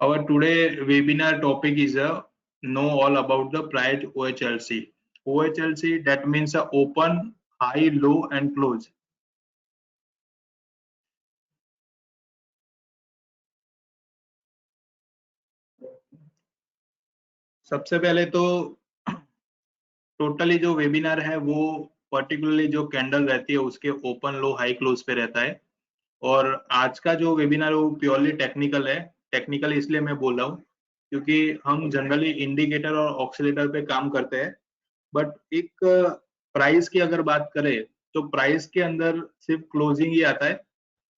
Our today webinar topic is know all about the price OHLC. OHLC, that means open, high, low and close. सबसे पहले तो totally जो webinar है वो particularly जो candle रहती है उसके ओपन, लो, हाई, क्लोज पे रहता है। और आज का जो वेबिनार है वो प्योरली टेक्निकल है। टेक्निकल इसलिए मैं बोल रहा हूँ क्योंकि हम जनरली इंडिकेटर और ऑक्सीलेटर पे काम करते हैं, बट एक प्राइस की अगर बात करें तो प्राइस के अंदर सिर्फ क्लोजिंग ही आता है,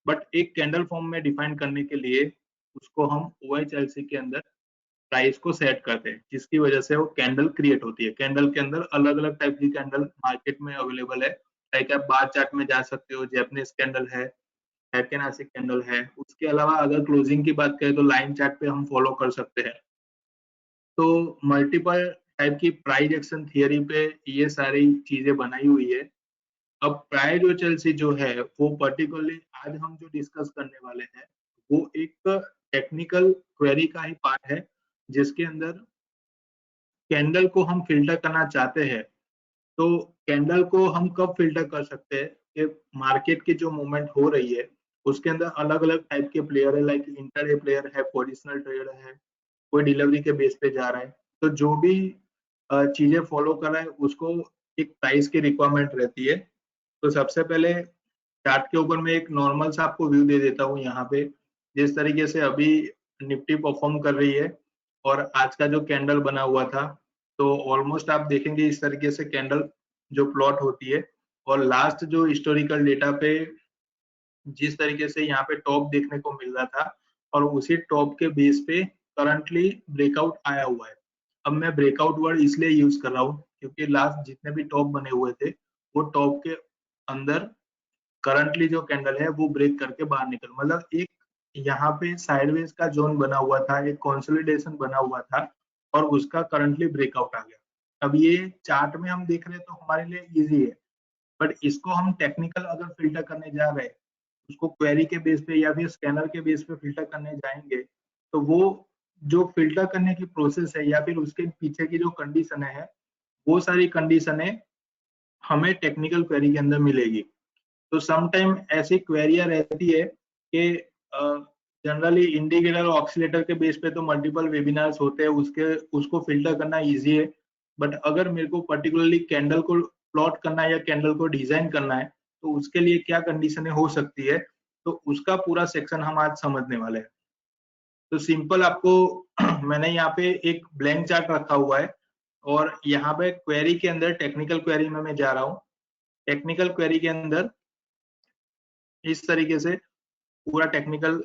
बट एक कैंडल फॉर्म में डिफाइन करने के लिए उसको हम OHLC के अंदर प्राइस को सेट करते हैं, जिसकी वजह से वो कैंडल क्रिएट होती है। कैंडल के अंदर अलग अलग टाइप की कैंडल मार्केट में अवेलेबल है। लाइक आप बार चार्ट में जा सकते हो, जैपनीज कैंडल है, हैकेनासिक कैंडल है। उसके अलावा अगर क्लोजिंग की बात करें तो लाइन चार्ट पे हम फॉलो कर सकते हैं। तो मल्टीपल टाइप की प्राइस एक्शन थियरी पे ये सारी चीजें बनाई हुई है। अब प्राइस OHLC जो है वो पर्टिकुलरली आज हम जो डिस्कस करने वाले हैं वो एक टेक्निकल क्वेरी का ही पार्ट है, जिसके अंदर कैंडल को हम फिल्टर करना चाहते हैं। तो कैंडल को हम कब फिल्टर कर सकते हैं कि मार्केट की जो मूवमेंट हो रही है उसके अंदर अलग अलग टाइप के प्लेयर है, लाइक इंटरडे प्लेयर है, पोजिशनल ट्रेडर है, कोई डिलीवरी के बेस पे जा रहा है। तो जो भी चीजें फॉलो कर रहा है उसको एक प्राइस की रिक्वायरमेंट रहती है। तो सबसे पहले चार्ट के ऊपर मैं एक नॉर्मल सा आपको व्यू दे देता हूँ। यहाँ पे जिस तरीके से अभी निफ्टी परफॉर्म कर रही है और आज का जो कैंडल बना हुआ था, तो ऑलमोस्ट आप देखेंगे इस तरीके से कैंडल जो प्लॉट होती है। और लास्ट जो हिस्टोरिकल डेटा पे जिस तरीके से यहाँ पे टॉप देखने को मिल रहा था और उसी टॉप के बेस पे करंटली ब्रेकआउट आया हुआ है। अब मैं ब्रेकआउट वर्ड इसलिए यूज कर रहा हूँ क्योंकि लास्ट जितने भी टॉप बने हुए थे वो टॉप के अंदर करंटली जो कैंडल है वो ब्रेक करके बाहर निकल, मतलब एक यहाँ पे साइडवेज का जोन बना हुआ था, एक कंसोलिडेशन बना हुआ था और उसका करंटली ब्रेकआउट आ गया। अब ये चार्ट में हम देख रहे हैं तो हमारे लिए इजी है, बट इसको हम टेक्निकल अगर फिल्टर करने जा रहे हैं, उसको क्वेरी के बेस पे या फिर स्कैनर के बेस पे फिल्टर करने जाएंगे, तो वो जो फिल्टर करने की प्रोसेस है या फिर उसके पीछे की जो कंडीशन है वो सारी कंडीशनें हमें टेक्निकल क्वेरी के अंदर मिलेगी। तो सम टाइम ऐसी क्वेरियां रहती है कि जनरली इंडिकेटर और ऑक्सीलेटर के बेस पे तो मल्टीपल वेबिनार्स होते हैं, उसको फिल्टर करना इजी है। बट अगर मेरे को पर्टिकुलरली कैंडल को प्लॉट करना है या कैंडल को डिजाइन करना है तो उसके लिए क्या कंडीशनें हो सकती है, तो उसका पूरा सेक्शन हम आज समझने वाले हैं। तो सिंपल आपको मैंने यहाँ पे एक ब्लैंक चार्ट रखा हुआ है और यहाँ पे क्वेरी के अंदर टेक्निकल क्वेरी में मैं जा रहा हूँ। टेक्निकल क्वेरी के अंदर इस तरीके से पूरा टेक्निकल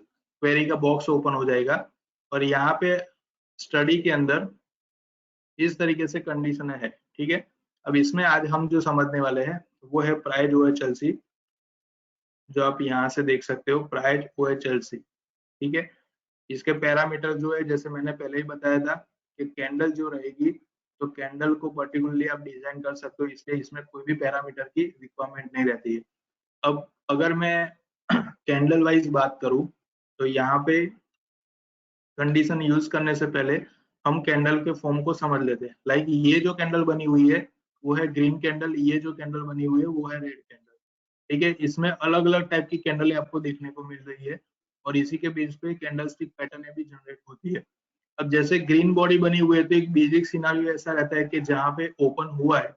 क्वेरी का बॉक्स ओपन हो जाएगा और यहाँ पे स्टडी के अंदर इस तरीके से कंडीशन है। ठीक है, अब इसमें आज हम जो समझने वाले हैं वो है प्राइस OHLC, जो आप यहाँ से देख सकते हो प्राइस OHLC। ठीक है, इसके पैरामीटर जो है जैसे मैंने पहले ही बताया था कि कैंडल जो रहेगी तो कैंडल को पर्टिकुलरली आप डिजाइन कर सकते हो, इसलिए इसमें कोई भी पैरामीटर की रिक्वायरमेंट नहीं रहती है। अब अगर मैं कैंडल वाइज बात करूं तो यहाँ पे कंडीशन यूज करने से पहले हम कैंडल के फॉर्म को समझ लेते हैं। लाइक ये जो कैंडल बनी हुई है वो है ग्रीन कैंडल, ये जो कैंडल बनी हुई है वो है रेड कैंडल। ठीक है, इसमें अलग अलग टाइप की कैंडल आपको देखने को मिल रही है और इसी के बेस पे कैंडल स्टिक पैटर्न भी जनरेट होती है। अब जैसे ग्रीन बॉडी बनी हुई है तो एक बेसिक सिनारियो ऐसा रहता है कि जहाँ पे ओपन हुआ है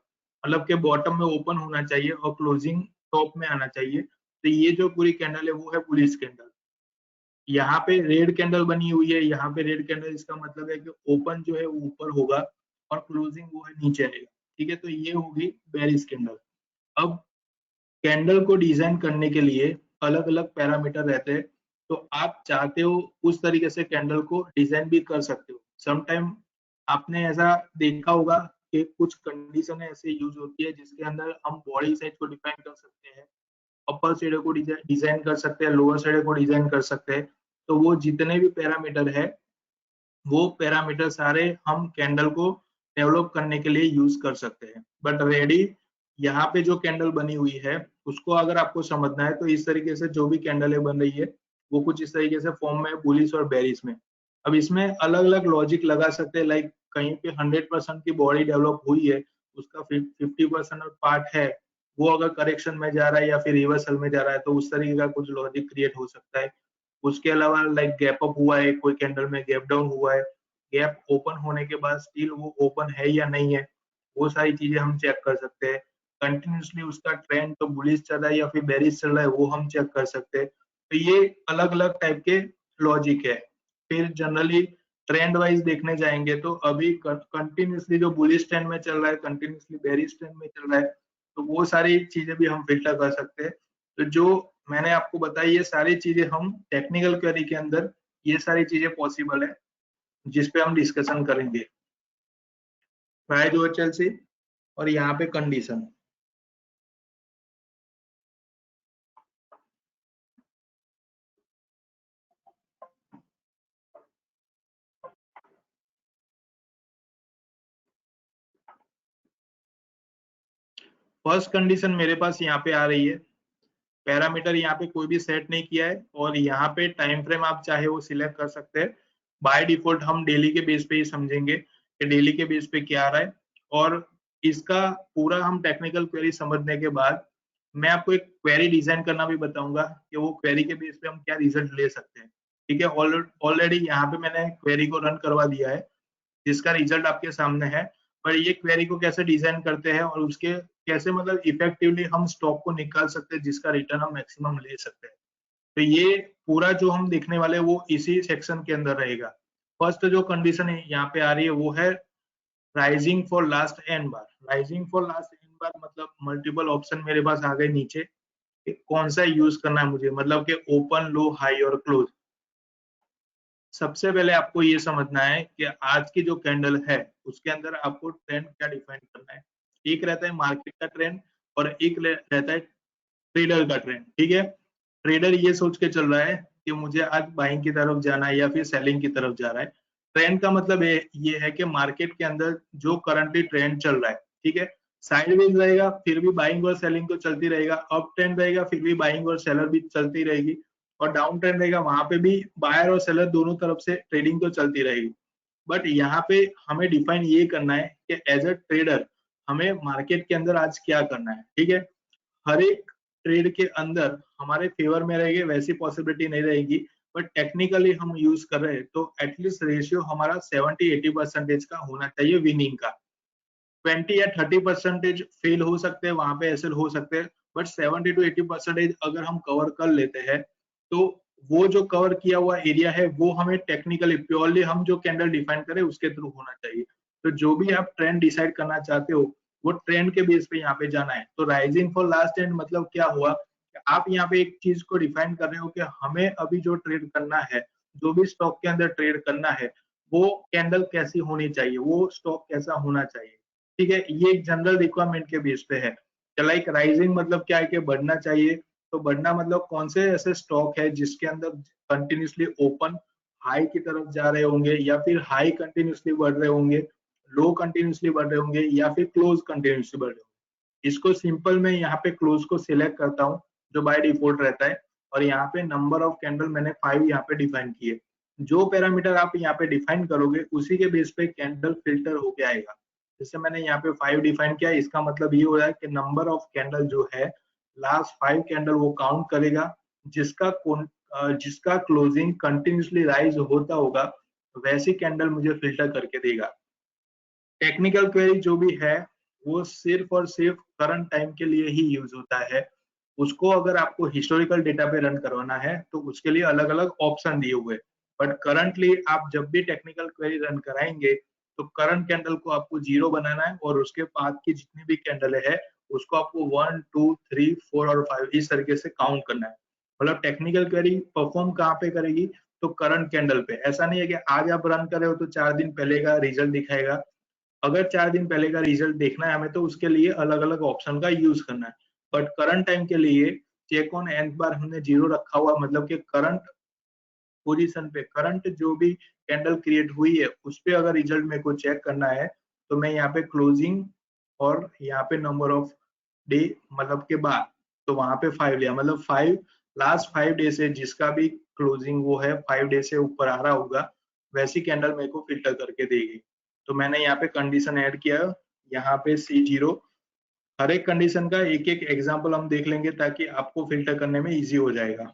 मतलब के बॉटम में ओपन होना चाहिए और क्लोजिंग टॉप में आना चाहिए। तो ये जो पूरी कैंडल है वो है बुलिश कैंडल। यहाँ पे रेड कैंडल बनी हुई है, यहाँ पे रेड कैंडल, इसका मतलब है कि ओपन जो है वो ऊपर होगा और क्लोजिंग वो है नीचे आएगा। ठीक है, तो ये होगी बेरिश कैंडल। अब कैंडल को डिजाइन करने के लिए अलग अलग पैरामीटर रहते हैं, तो आप चाहते हो उस तरीके से कैंडल को डिजाइन भी कर सकते हो। समटाइम आपने ऐसा देखा होगा कि कुछ कंडीशन ऐसे यूज होती है जिसके अंदर हम बॉडी साइज को डिफाइन कर सकते हैं, अपर साइड को डिजाइन कर सकते हैं, लोअर साइड को डिजाइन कर सकते हैं। तो वो जितने भी पैरामीटर है वो पैरामीटर सारे हम कैंडल को डेवलप करने के लिए यूज कर सकते हैं। बट रेडी यहाँ पे जो कैंडल बनी हुई है उसको अगर आपको समझना है तो इस तरीके से जो भी कैंडल बन रही है वो कुछ इस तरीके से फॉर्म में बुलिश और बेरिश में। अब इसमें अलग अलग लॉजिक लगा सकते हैं, लाइक कहीं पे 100% की बॉडी डेवलप हुई है, उसका 50% पार्ट है वो अगर करेक्शन में जा रहा है या फिर रिवर्सल में जा रहा है, तो उस तरीके का कुछ लॉजिक क्रिएट हो सकता है। उसके अलावा लाइक गैप अप हुआ है, कोई कैंडल में गैप डाउन हुआ है, गैप ओपन होने के बाद स्टिल वो ओपन है या नहीं है, वो सारी चीजें हम चेक कर सकते हैं। कंटिन्यूसली उसका ट्रेंड तो बुलिश चल रहा है या फिर बेरिश चल रहा है, वो हम चेक कर सकते हैं। तो ये अलग अलग टाइप के लॉजिक है। फिर जनरली ट्रेंड वाइज देखने जाएंगे तो अभी कंटिन्यूसली जो बुलिश ट्रेंड में चल रहा है, कंटिन्यूसली बेरिश ट्रेंड में चल रहा है, तो वो सारी चीजें भी हम फिल्टर कर सकते हैं। तो जो मैंने आपको बताई ये सारी चीजें हम टेक्निकल क्वेरी के अंदर ये सारी चीजें पॉसिबल है जिस पे हम डिस्कशन करेंगे। प्राइस और चेल्सी और यहाँ पे कंडीशन। फर्स्ट कंडीशन मेरे पास यहाँ पे आ रही है, पैरामीटर यहाँ पे कोई भी सेट नहीं किया है और यहाँ पे टाइम फ्रेम आप चाहे वो सिलेक्ट कर सकते हैं। बाय डिफॉल्ट हम डेली के बेस पे ही समझेंगे कि डेली के बेस पे क्या आ रहा है। और इसका पूरा हम टेक्निकल क्वेरी समझने के बाद मैं आपको एक क्वेरी डिजाइन करना भी बताऊंगा कि वो क्वेरी के बेस पे हम क्या रिजल्ट ले सकते हैं। ठीक है, ऑलरेडी यहाँ पे मैंने क्वेरी को रन करवा दिया है जिसका रिजल्ट आपके सामने है। पर ये क्वेरी को कैसे डिजाइन करते हैं और उसके कैसे मतलब इफेक्टिवली हम स्टॉक को निकाल सकते हैं जिसका रिटर्न हम मैक्सिमम ले सकते हैं। तो ये पूरा जो हम देखने वाले हैं वो इसी सेक्शन के अंदर रहेगा। फर्स्ट जो कंडीशन यहाँ पे आ रही है वो है rising for last N bar. Rising for last N bar मतलब मल्टीपल ऑप्शन मेरे पास आ गए नीचे कि कौन सा यूज करना है मुझे, मतलब कि ओपन, लो, हाई और क्लोज। सबसे पहले आपको ये समझना है कि आज की जो कैंडल है उसके अंदर आपको ट्रेंड क्या डिफाइन करना है। एक रहता है मार्केट का ट्रेंड और एक रहता है ट्रेडर का ट्रेंड। ठीक है, ट्रेडर ये सोच के चल रहा है कि मुझे आज बाइंग की तरफ जाना है या फिर सेलिंग की तरफ जा रहा है। ट्रेंड का मतलब ये है कि मार्केट के अंदर जो करंटली ट्रेंड चल रहा है, ठीक है, साइडवेज रहेगा फिर भी बाइंग और सेलिंग तो चलती रहेगा, अप ट्रेंड रहेगा फिर भी बाइंग और सेलर भी चलती रहेगी, और डाउन ट्रेंड रहेगा वहां पे भी बायर और सेलर दोनों तरफ से ट्रेडिंग तो चलती रहेगी। बट यहाँ पे हमें डिफाइन ये करना है कि एज अ ट्रेडर हमें मार्केट के अंदर आज क्या करना है। ठीक है, हर एक ट्रेड के अंदर हमारे फेवर में रहेगी वैसी पॉसिबिलिटी नहीं रहेगी, बट टेक्निकली हम यूज कर रहे हैं तो एटलीस्ट रेशियो हमारा 70-80% का होना चाहिए विनिंग का। 20 या 30% फेल हो सकते हैं, वहां पे ऐसे हो सकते हैं, बट 70 to 80% अगर हम कवर कर लेते हैं तो वो जो कवर किया हुआ एरिया है वो हमें टेक्निकली प्योरली हम जो कैंडल डिफाइन करें उसके थ्रू होना चाहिए। तो जो भी आप ट्रेंड डिसाइड करना चाहते हो वो ट्रेंड के बेस पे यहाँ पे जाना है। तो राइजिंग फॉर लास्ट एंड मतलब क्या हुआ, आप यहाँ पे एक चीज को डिफाइन कर रहे हो कि हमें अभी जो ट्रेड करना है, जो भी स्टॉक के अंदर ट्रेड करना है, वो कैंडल कैसी होनी चाहिए, वो स्टॉक कैसा होना चाहिए। ठीक है, ये एक जनरल रिक्वायरमेंट के बेस पे है। लाइक राइजिंग मतलब क्या है कि बढ़ना चाहिए, तो बढ़ना मतलब कौन से ऐसे स्टॉक है जिसके अंदर कंटिन्यूसली ओपन हाई की तरफ जा रहे होंगे या फिर हाई कंटिन्यूसली बढ़ रहे होंगे, लो कंटिन्यूसली बढ़ रहे होंगे या फिर क्लोज कंटिन्यूसली बढ़ रहे होंगे। इसको सिंपल में यहाँ पे क्लोज को सिलेक्ट करता हूँ जो बाय डिफॉल्ट रहता है, और यहाँ पे नंबर ऑफ कैंडल मैंने 5 यहाँ पे डिफाइन किए। जो पैरामीटर आप यहाँ पे डिफाइन करोगे उसी के बेस पे कैंडल फिल्टर होके आएगा। जैसे मैंने यहाँ पे 5 डिफाइन किया, इसका मतलब ये हो रहा है कि नंबर ऑफ कैंडल जो है लास्ट 5 कैंडल वो काउंट करेगा, जिसका क्लोजिंग कंटिन्यूसली राइज होता होगा वैसी कैंडल मुझे फिल्टर करके देगा। टेक्निकल क्वेरी जो भी है वो सिर्फ और सिर्फ करंट टाइम के लिए ही यूज होता है। उसको अगर आपको हिस्टोरिकल डेटा पे रन करवाना है तो उसके लिए अलग अलग ऑप्शन दिए हुए, बट करंटली आप जब भी टेक्निकल क्वेरी रन कराएंगे तो करंट कैंडल को आपको 0 बनाना है और उसके बाद की जितनी भी कैंडल है उसको आपको 1 2 3 4 और 5 इस तरीके से काउंट करना है। मतलब टेक्निकल क्वेरी परफॉर्म कहाँ पे करेगी, तो करंट कैंडल पे। ऐसा नहीं है कि आज आप रन कर रहे हो तो 4 दिन पहले का रिजल्ट दिखाएगा। अगर 4 दिन पहले का रिजल्ट देखना है हमें तो उसके लिए अलग अलग ऑप्शन का यूज करना है। बट करंट टाइम के लिए चेक ऑन nth बार हमने 0 रखा हुआ, मतलब कि करंट पोजीशन पे करंट जो भी कैंडल क्रिएट हुई है उस पे अगर रिजल्ट मेरे को चेक करना है तो मैं यहाँ पे क्लोजिंग और यहाँ पे नंबर ऑफ डे मतलब के बाद, तो वहां पे 5 लिया, मतलब 5 लास्ट 5 डे से जिसका भी क्लोजिंग वो है 5 डे से ऊपर आ रहा होगा वैसी कैंडल मेरे को फिल्टर करके देगी। तो मैंने यहाँ पे कंडीशन ऐड किया, यहाँ पे C0। हर एक कंडीशन का एक एक एग्जांपल हम देख लेंगे ताकि आपको फिल्टर करने में इजी हो जाएगा।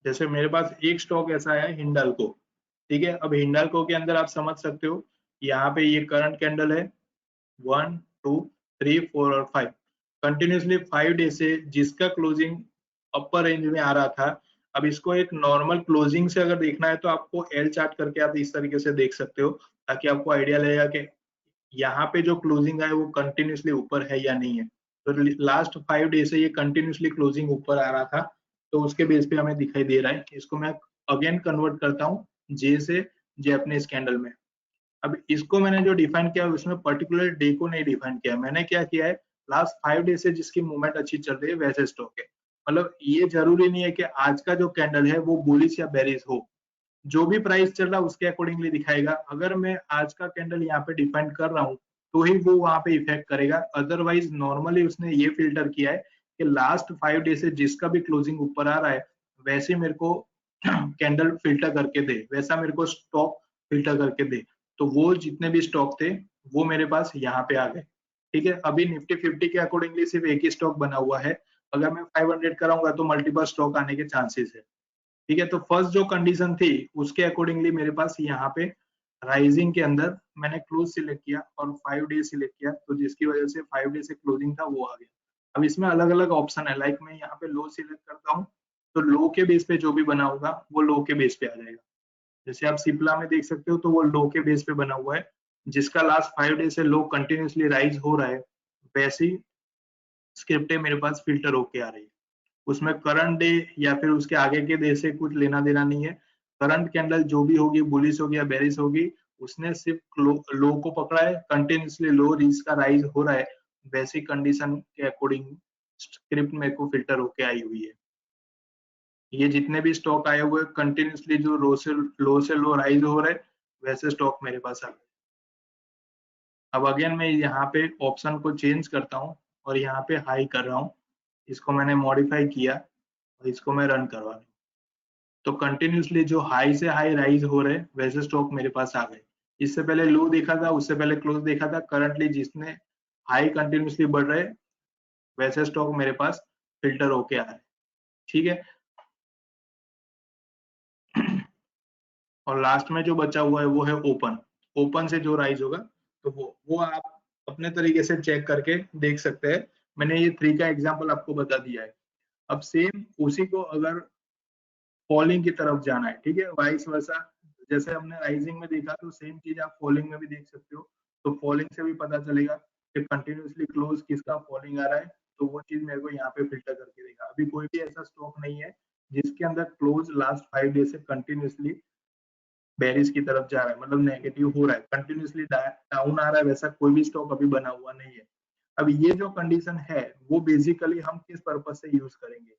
जैसे मेरे पास एक स्टॉक ऐसा है हिंडाल्को, ठीक है। अब हिंडाल्को के अंदर आप समझ सकते हो, यहाँ पे ये करंट कैंडल है 1 2 3 4 और 5, कंटिन्यूसली 5 डे से जिसका क्लोजिंग अपर रेंज में आ रहा था। अब इसको एक नॉर्मल क्लोजिंग से अगर देखना है तो आपको एल चार्ट करके आप इस तरीके से देख सकते हो, ताकि आपको आइडिया लगेगा कि यहाँ पे जो क्लोजिंग है वो कंटिन्यूसली ऊपर है या नहीं है। तो लास्ट 5 डे से ये कंटिन्यूसली क्लोजिंग ऊपर आ रहा था, तो उसके बेस पे हमें दिखाई दे रहा है। इसको मैं अगेन कन्वर्ट करता हूँ जे से जैपनीज कैंडल में। अब इसको मैंने जो डिफाइन किया उसमें पर्टिकुलर डे को नहीं डिफाइन किया, मैंने क्या किया है लास्ट 5 डे से जिसकी मूवमेंट अच्छी चल रही है वैसे स्टॉक है। मतलब ये जरूरी नहीं है कि आज का जो कैंडल है वो बुलिश या बेरिश हो, जो भी प्राइस चल रहा है उसके अकॉर्डिंगली दिखाएगा। अगर मैं आज का कैंडल यहाँ पे डिफाइन कर रहा हूँ तो ही वो वहां पे इफेक्ट करेगा, अदरवाइज नॉर्मली उसने ये फिल्टर किया है कि लास्ट 5 डे से जिसका भी क्लोजिंग ऊपर आ रहा है वैसे मेरे को कैंडल फिल्टर करके दे, वैसा मेरे को स्टॉक फिल्टर करके दे। तो वो जितने भी स्टॉक थे वो मेरे पास यहाँ पे आ गए, ठीक है। अभी निफ्टी 50 के अकॉर्डिंगली सिर्फ एक ही स्टॉक बना हुआ है, अगर मैं 500 कराऊंगा तो मल्टीपल स्टॉक आने के चांसेस है, ठीक है। तो फर्स्ट जो कंडीशन थी उसके अकॉर्डिंगली मेरे पास यहाँ पे राइजिंग के अंदर मैंने क्लोज सिलेक्ट किया और 5 डे सिलेक्ट किया, तो जिसकी वजह से 5 डे से क्लोजिंग था वो आ गया। अब इसमें अलग अलग ऑप्शन है, लाइक मैं यहाँ पे लो सिलेक्ट करता हूँ तो लो के बेस पे जो भी बना होगा वो लो के बेस पे आ जाएगा। जैसे आप सिप्ला में देख सकते हो तो वो लो के बेस पे बना हुआ है, जिसका लास्ट 5 डे से लो कंटिन्यूसली राइज हो रहा है वैसी स्क्रिप्ट मेरे पास फिल्टर होके आ रही है। उसमें करंट डे या फिर उसके आगे के डे से कुछ लेना देना नहीं है। करंट कैंडल जो भी होगी, बुलिश होगी या बेरिश होगी, उसने सिर्फ लो को पकड़ा है, कंटिन्यूसली लो जिसका राइज हो रहा है वैसी कंडीशन के अकॉर्डिंग स्क्रिप्ट मेरे को फिल्टर होके आई हुई है। ये जितने भी स्टॉक आए हुए कंटिन्यूसली जो लो से लो राइज हो रहे वैसे स्टॉक मेरे पास आ गए। अब अगेन मैं यहाँ पे ऑप्शन को चेंज करता हूँ और यहाँ पे हाई कर रहा हूँ, इसको मैंने मॉडिफाई किया और इसको मैं रन करवा रहा हूँ। तो कंटिन्यूसली जो हाई से हाई राइज हो रहे वैसे स्टॉक मेरे पास आ गए। इससे पहले लो देखा था, उससे पहले क्लोज देखा था, करंटली जिसने हाई कंटिन्यूसली बढ़ रहे वैसे स्टॉक मेरे पास फिल्टर होके आ रहे, ठीक है। और लास्ट में जो बचा हुआ है वो है ओपन। ओपन से जो राइज होगा तो वो आप अपने तरीके से चेक करके देख सकते हैं। मैंने ये 3 का एग्जांपल आपको बता दिया है। अब सेम उसी को अगर फॉलिंग की तरफ जाना है, ठीक है, वाइस वर्सा, जैसे हमने राइजिंग में देखा तो सेम चीज आप फॉलिंग में भी देख सकते हो। तो फॉलिंग से भी पता चलेगा कि कंटिन्यूसली क्लोज किसका फॉलिंग आ रहा है, तो वो चीज मेरे को यहाँ पे फिल्टर करके देगा। अभी कोई भी ऐसा स्टॉक नहीं है जिसके अंदर क्लोज लास्ट 5 डे से कंटिन्यूसली बेरिश की तरफ जा रहा है, मतलब नेगेटिव हो रहा है, कंटिन्यूसली डाउन आ रहा है, वैसा कोई भी स्टॉक अभी बना हुआ नहीं है। अब ये जो कंडीशन है वो बेसिकली हम किस पर्पज से यूज करेंगे,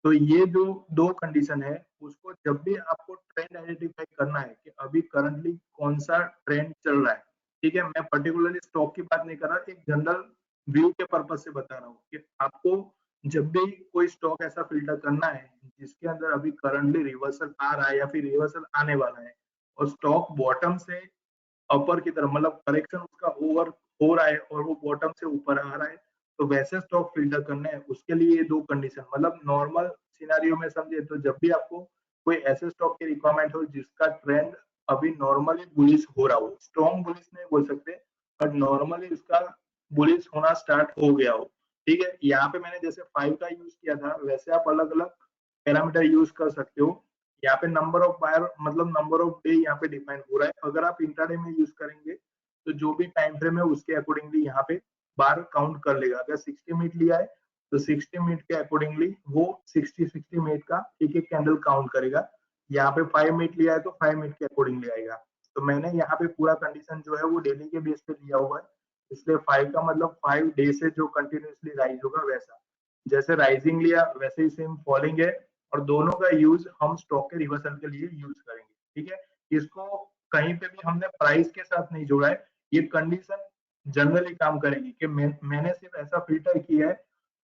तो ये जो 2 कंडीशन है उसको जब भी आपको ट्रेंड आइडेंटिफाई करना है कि अभी करंटली कौन सा ट्रेंड चल रहा है, ठीक है। मैं पर्टिकुलरली स्टॉक की बात नहीं कर रहा, एक जनरल व्यू के पर्पज से बता रहा हूँ कि आपको जब भी कोई स्टॉक ऐसा फिल्टर करना है जिसके अंदर अभी करंटली रिवर्सल आ रहा है या फिर रिवर्सल आने वाला है और स्टॉक बॉटम से अपर की तरफ, मतलब करेक्शन उसका ओवर हो रहा है और वो बॉटम से ऊपर आ रहा है, तो वैसे स्टॉक फिल्टर करने हैं उसके लिए ये 2 कंडीशन, मतलब नॉर्मल सिनेरियो में समझे तो जब भी आपको कोई ऐसे स्टॉक की रिक्वायरमेंट हो जिसका ट्रेंड अभी नॉर्मली बुलिश हो रहा हो, स्ट्रॉन्ग बुलिश नहीं बोल सकते बट नॉर्मली उसका बुलिश होना स्टार्ट हो गया हो, ठीक है। यहाँ पे मैंने जैसे 5 का यूज किया था वैसे आप अलग अलग पैरामीटर यूज कर सकते हो। यहाँ पे नंबर ऑफ बायर मतलब नंबर ऑफ डे यहाँ पे डिफाइन हो रहा है, अगर आप इंट्राडे में यूज करेंगे तो जो भी टाइम फ्रेम है उसके अकॉर्डिंगली यहाँ पे बार काउंट कर लेगा। अगर 60 मिनट लिया है तो 60 मिनट के अकॉर्डिंगली वो 60 मिनट का एक एक कैंडल काउंट करेगा। यहाँ पे 5 मिनट लिया है तो 5 मिनट के अकॉर्डिंगली आएगा। तो मैंने यहाँ पे पूरा कंडीशन जो है वो डेली के बेस पे लिया हुआ है, इसलिए 5 का मतलब 5 डे से जो कंटिन्यूसली राइज होगा वैसा, जैसे राइजिंग लिया वैसे ही सेम फॉलिंग है, और दोनों का यूज हम स्टॉक के रिवर्सल के लिए यूज करेंगे, ठीक है। इसको कहीं पे भी हमने प्राइस के साथ नहीं जोड़ा है, ये कंडीशन जनरली काम करेगी कि मैंने सिर्फ ऐसा फिल्टर किया है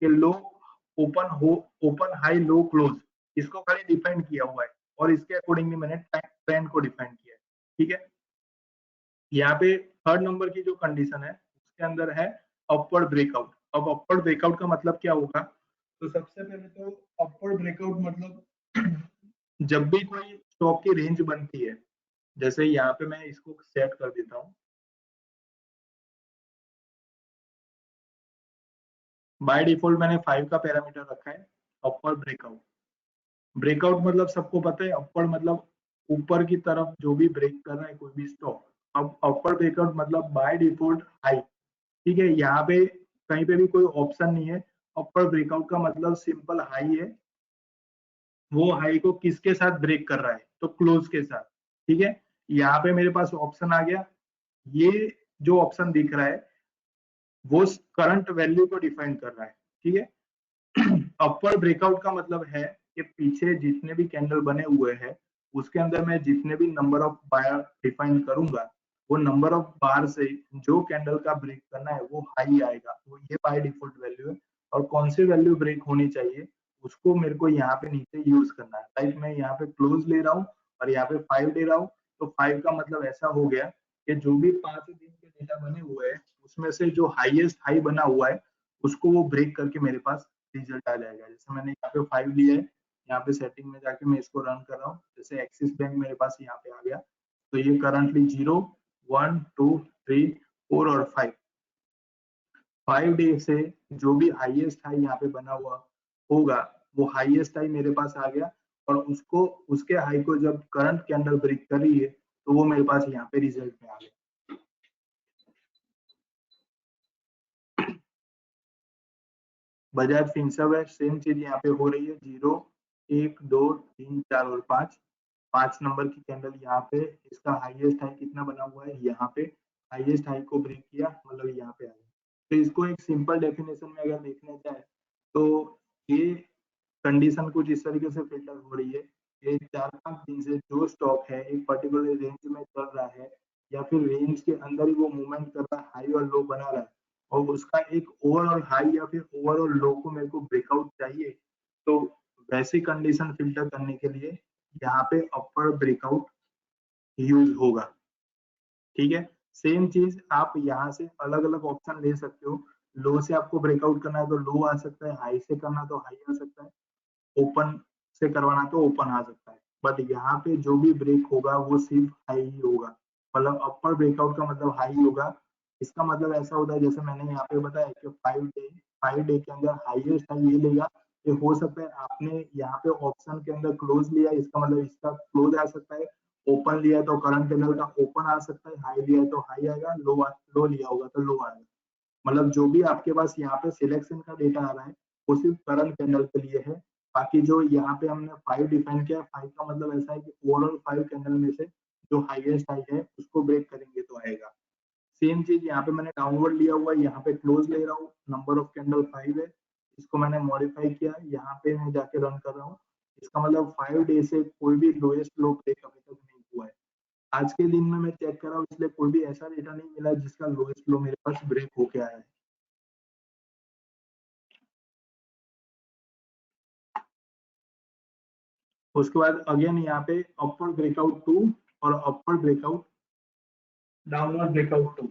कि लो ओपन हो, ओपन हाई लो क्लोज, इसको खाली डिफाइन किया हुआ है और इसके अकॉर्डिंगली मैंने ट्रेंड को डिफाइन किया है। ठीक है, यहाँ पे थर्ड नंबर की जो कंडीशन है उसके अंदर है अपवर्ड ब्रेकआउट। अब अपवर्ड ब्रेकआउट का मतलब क्या होगा, तो सबसे पहले तो अपवर्ड ब्रेकआउट मतलब जब भी कोई स्टॉक की रेंज बनती है, जैसे यहाँ पे मैं इसको सेट कर देता हूँ, बाय डिफॉल्ट मैंने 5 का पैरामीटर रखा है अपवर्ड ब्रेकआउट। ब्रेकआउट मतलब सबको पता है, अपवर्ड मतलब ऊपर की तरफ जो भी ब्रेक कर रहा है कोई भी स्टॉक। अब अपवर्ड ब्रेकआउट मतलब बाय डिफॉल्ट हाई। ठीक है, यहाँ पे कहीं पे भी कोई ऑप्शन नहीं है। अपवर्ड ब्रेकआउट का मतलब सिंपल हाई है, वो हाई को किसके साथ ब्रेक कर रहा है, तो क्लोज के साथ। ठीक है, यहाँ पे मेरे पास ऑप्शन आ गया, ये जो ऑप्शन दिख रहा है वो करंट वैल्यू को डिफाइन कर रहा है। ठीक है, अपवर्ड ब्रेकआउट का मतलब है कि पीछे जितने भी कैंडल बने हुए हैं उसके अंदर मैं जितने भी नंबर ऑफ बार डिफाइन करूंगा, वो नंबर ऑफ बार से जो कैंडल का ब्रेक करना है वो हाई आएगा, वो ये बाय डिफॉल्ट वैल्यू है। और कौन सी वैल्यू ब्रेक होनी चाहिए उसको मेरे को यहाँ पे नीचे यूज करना है। लाइक मैं यहाँ पे क्लोज ले रहा हूँ और यहाँ पे 5 ले रहा हूँ, तो 5 का मतलब ऐसा हो गया कि जो भी 5 दिन के डेटा बने हुए हैं उसमें से जो हाईएस्ट हाई बना हुआ है उसको वो ब्रेक करके मेरे पास रिजल्ट आ जाएगा। जैसे मैंने यहाँ पे 5 लिया है, यहाँ पे सेटिंग में जाके मैं इसको रन कर रहा हूँ, जैसे एक्सिस बैंक मेरे पास यहाँ पे आ गया, तो ये करंटली 0 1 2 3 4 और 5 डे से जो भी हाईएस्ट हाई यहाँ पे बना हुआ होगा वो हाईएस्ट हाई मेरे पास आ गया, और उसको उसके हाई को जब करंट कैंडल ब्रेक कर रही है तो वो मेरे पास यहाँ पे रिजल्ट में आ गया। बजाज फिंसर्व है, सेम चीज यहाँ पे हो रही है, 0 1 2 3 4 और 5, 5 नंबर की कैंडल यहाँ पे, इसका हाईएस्ट हाई कितना बना हुआ है यहाँ पे, हाईएस्ट हाई को ब्रेक किया मतलब यहाँ पे आ गया। तो इसको एक सिंपल डेफिनेशन में अगर देखने जाए तो ये कंडीशन कुछ इस तरीके से फिल्टर हो रही है कि 4-5 दिन से जो स्टॉक है एक पर्टिकुलर रेंज में चल रहा है या फिर रेंज के अंदर ही वो मूवमेंट कर रहा है, हाई और लो बना रहा है, और उसका एक ओवरऑल हाई या फिर ओवरऑल लो को मेरे को ब्रेकआउट चाहिए, तो वैसी कंडीशन फिल्टर करने के लिए यहाँ पे अपर ब्रेकआउट यूज होगा। ठीक है, सेम चीज आप यहाँ से अलग अलग ऑप्शन ले सकते हो। लो से आपको ब्रेकआउट करना है तो लो आ सकता है, हाई से करना तो हाई आ सकता है, ओपन से करवाना तो ओपन आ सकता है। बट यहाँ पे जो भी ब्रेक होगा वो सिर्फ हाई ही होगा, मतलब अपर ब्रेकआउट का मतलब हाई होगा। इसका मतलब ऐसा होता है जैसे मैंने यहाँ पे बताया कि 5 डे के अंदर हाईएस्ट हाई ये लेगा। ये हो सकता है आपने यहाँ पे ऑप्शन के अंदर क्लोज लिया, इसका मतलब इसका क्लोज आ सकता है, ओपन लिया है तो करंट कैंडल का ओपन आ सकता है, हाई लिया है तो हाई आएगा, लो लिया होगा तो लो आएगा। मतलब जो भी आपके पास यहाँ पे सिलेक्शन का डेटा आ रहा है वो सिर्फ करंट कैंडल के लिए है। बाकी जो यहाँ पे हमने 5 डिफाइन किया, 5 का मतलब ऐसा है कि ओवरऑल 5 कैंडल में से जो हाईएस्ट हाई है उसको ब्रेक करेंगे तो आएगा। सेम चीज यहाँ पे मैंने डाउनवर्ड लिया हुआ है, यहाँ पे क्लोज ले रहा हूँ, नंबर ऑफ कैंडल 5 है, इसको मैंने मॉडिफाई किया, यहाँ पे मैं जाके रन कर रहा हूँ। इसका मतलब 5 डे से कोई भी लोएस्ट लो ब्रेक अभी तक नहीं हुआ है। आज के दिन में मैं चेक कर रहा हूँ इसलिए कोई भी ऐसा डेटा नहीं मिला जिसका लोएस्ट लो मेरे पास ब्रेक होके आया है। उसके बाद अगेन यहाँ पे अपवर्ड ब्रेकआउट 2 और अपवर्ड ब्रेकआउट डाउनवर्ड ब्रेकआउट 2।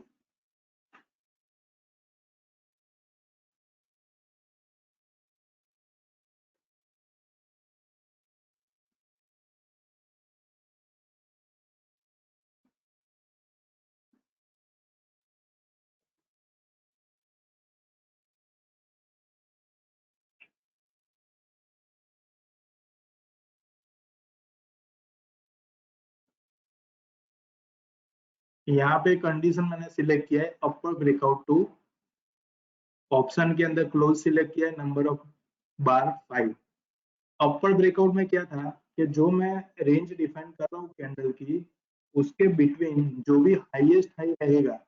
यहाँ पे कंडीशन मैंने सिलेक्ट किया है अपवर्ड ब्रेकआउट 2, ऑप्शन के अंदर क्लोज सिलेक्ट किया है, number of bar 5। Upper breakout में क्या था कि जो मैं रेंज डिफाइन कर रहा हूँ कैंडल की, उसके बिटवीन जो भी हाईएस्ट हाई रहेगा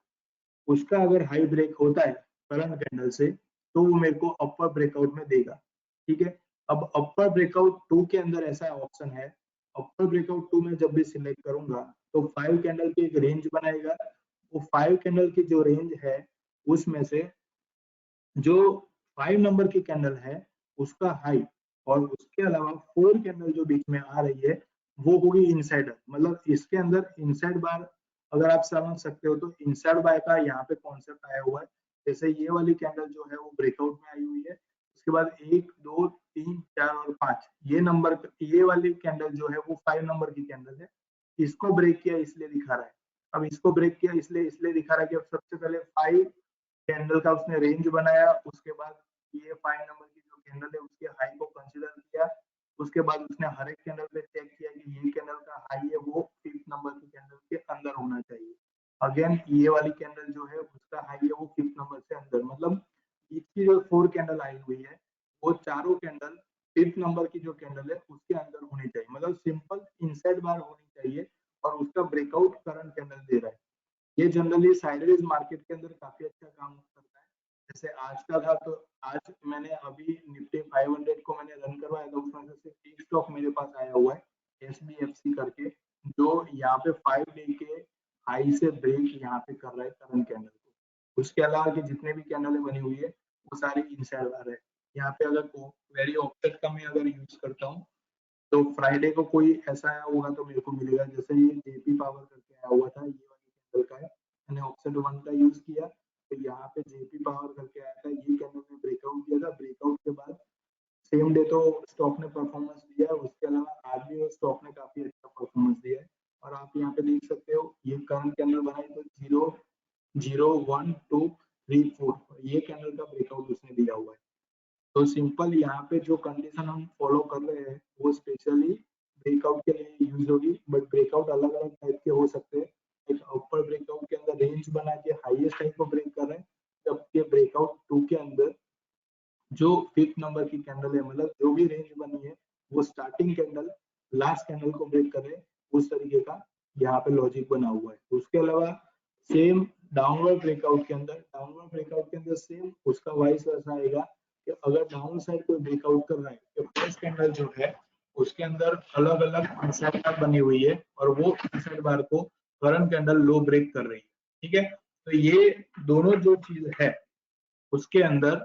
उसका अगर हाई ब्रेक होता है करंट कैंडल से तो वो मेरे को अपर ब्रेकआउट में देगा। ठीक है, अब अपर ब्रेकआउट 2 के अंदर ऐसा ऑप्शन है, अपर ब्रेकआउट 2 में जब भी सिलेक्ट करूंगा तो 5 कैंडल की एक रेंज बनाएगा, वो 5 कैंडल की जो रेंज है उसमें से जो 5 नंबर की कैंडल है उसका हाई और उसके अलावा 4 कैंडल जो बीच में आ रही है वो होगी इनसाइडर। मतलब इसके अंदर इनसाइड बार अगर आप समझ सकते हो तो इनसाइड बाय का यहाँ पे कॉन्सेप्ट आया हुआ है। जैसे ये वाली कैंडल जो है वो ब्रेकआउट में आई हुई है, उसके बाद 1 2 3 4 और 5 ये नंबर, ये वाली कैंडल जो है वो 5 नंबर की कैंडल है। इसको ब्रेक किया इसलिए दिखा रहा है। अब इसको ब्रेक किया इसलिए दिखा रहा है कि अब सबसे पहले 5 कैंडल का उसने रेंज बनाया, उसके बाद ये 5 नंबर की जो कैंडल है उसके हाई को कंसीडर किया, उसके बाद उसने हर एक कैंडल पे चेक किया कि ये कैंडल का हाई है वो 5th नंबर की कैंडल के अंदर होना चाहिए। अगेन ये वाली कैंडल जो है उसका हाई है वो 5th नंबर से अंदर। मतलब इसकी जो 4 कैंडल आई हुई है वो चारों कैंडल 5th नंबर की जो कैंडल है उसके अंदर होनी चाहिए। मतलब सिंपल इनसाइड बार होनी चाहिए और उसका ब्रेकआउट करंट कैंडल दे रहा है। ये जनरली साइडवेज मार्केट के अंदर काफी अच्छा काम करता है। जैसे आज का था तो आज मैंने अभी निफ्टी 500 को मैंने रन करवाया था, उसमें से सिर्फ एक स्टॉक मेरे पास आया हुआ है SBFC करके, जो यहाँ पे 5 डे के हाई से ब्रेक यहाँ पे कर रहा है करंट कैंडल को। उसके अलावा की जितने भी कैंडल बनी हुई है वो सारी इनसाइड बार है। यहाँ पे अगर वेरी ऑप्टेड का मैं अगर यूज करता हूँ तो फ्राइडे को कोई ऐसा आया होगा तो मेरे को मिलेगा। जैसे ये जेपी पावर करके आया हुआ था, ये वाली कैंडल का है, मैंने ऑप्शन 1 का यूज किया तो यहाँ पे जेपी पावर करके आया था, ये कैंडल में ब्रेकआउट किया था। ब्रेकआउट के बाद सेम डे तो स्टॉक ने परफॉर्मेंस दिया है, उसके अलावा आज भी स्टॉक ने काफी अच्छा परफॉर्मेंस दिया है। और आप यहाँ पे देख सकते हो ये करंट कैंडल बनाई तो 0 0 1 2 3 4 ये कैंडल का ब्रेकआउट उसने दिया हुआ है। तो सिंपल यहाँ पे जो कंडीशन हम फॉलो कर रहे हैं वो स्पेशली ब्रेकआउट के लिए यूज होगी। बट ब्रेकआउट अलग अलग टाइप के हो सकते हैं। एक अपर ब्रेकआउट के अंदर रेंज बना के हाईएस्ट टाइप को ब्रेक कर रहे हैं, जबकि ब्रेकआउट 2 के अंदर जो 5th नंबर की कैंडल है, मतलब जो भी रेंज बनी है वो स्टार्टिंग कैंडल लास्ट कैंडल को ब्रेक कर रहे हैं, उस तरीके का यहाँ पे लॉजिक बना हुआ है। उसके अलावा सेम डाउनवर्ड ब्रेकआउट के अंदर सेम उसका वाइस वैसा आएगा कि अगर डाउन साइड कोई ब्रेकआउट कर रहा है तो फर्स्ट कैंडल जो है उसके अंदर अलग अलग इनसाइड बार बनी हुई है और वो इनसाइड बार को करंट कैंडल लो ब्रेक कर रही है। ठीक है, तो ये दोनों जो चीज है उसके अंदर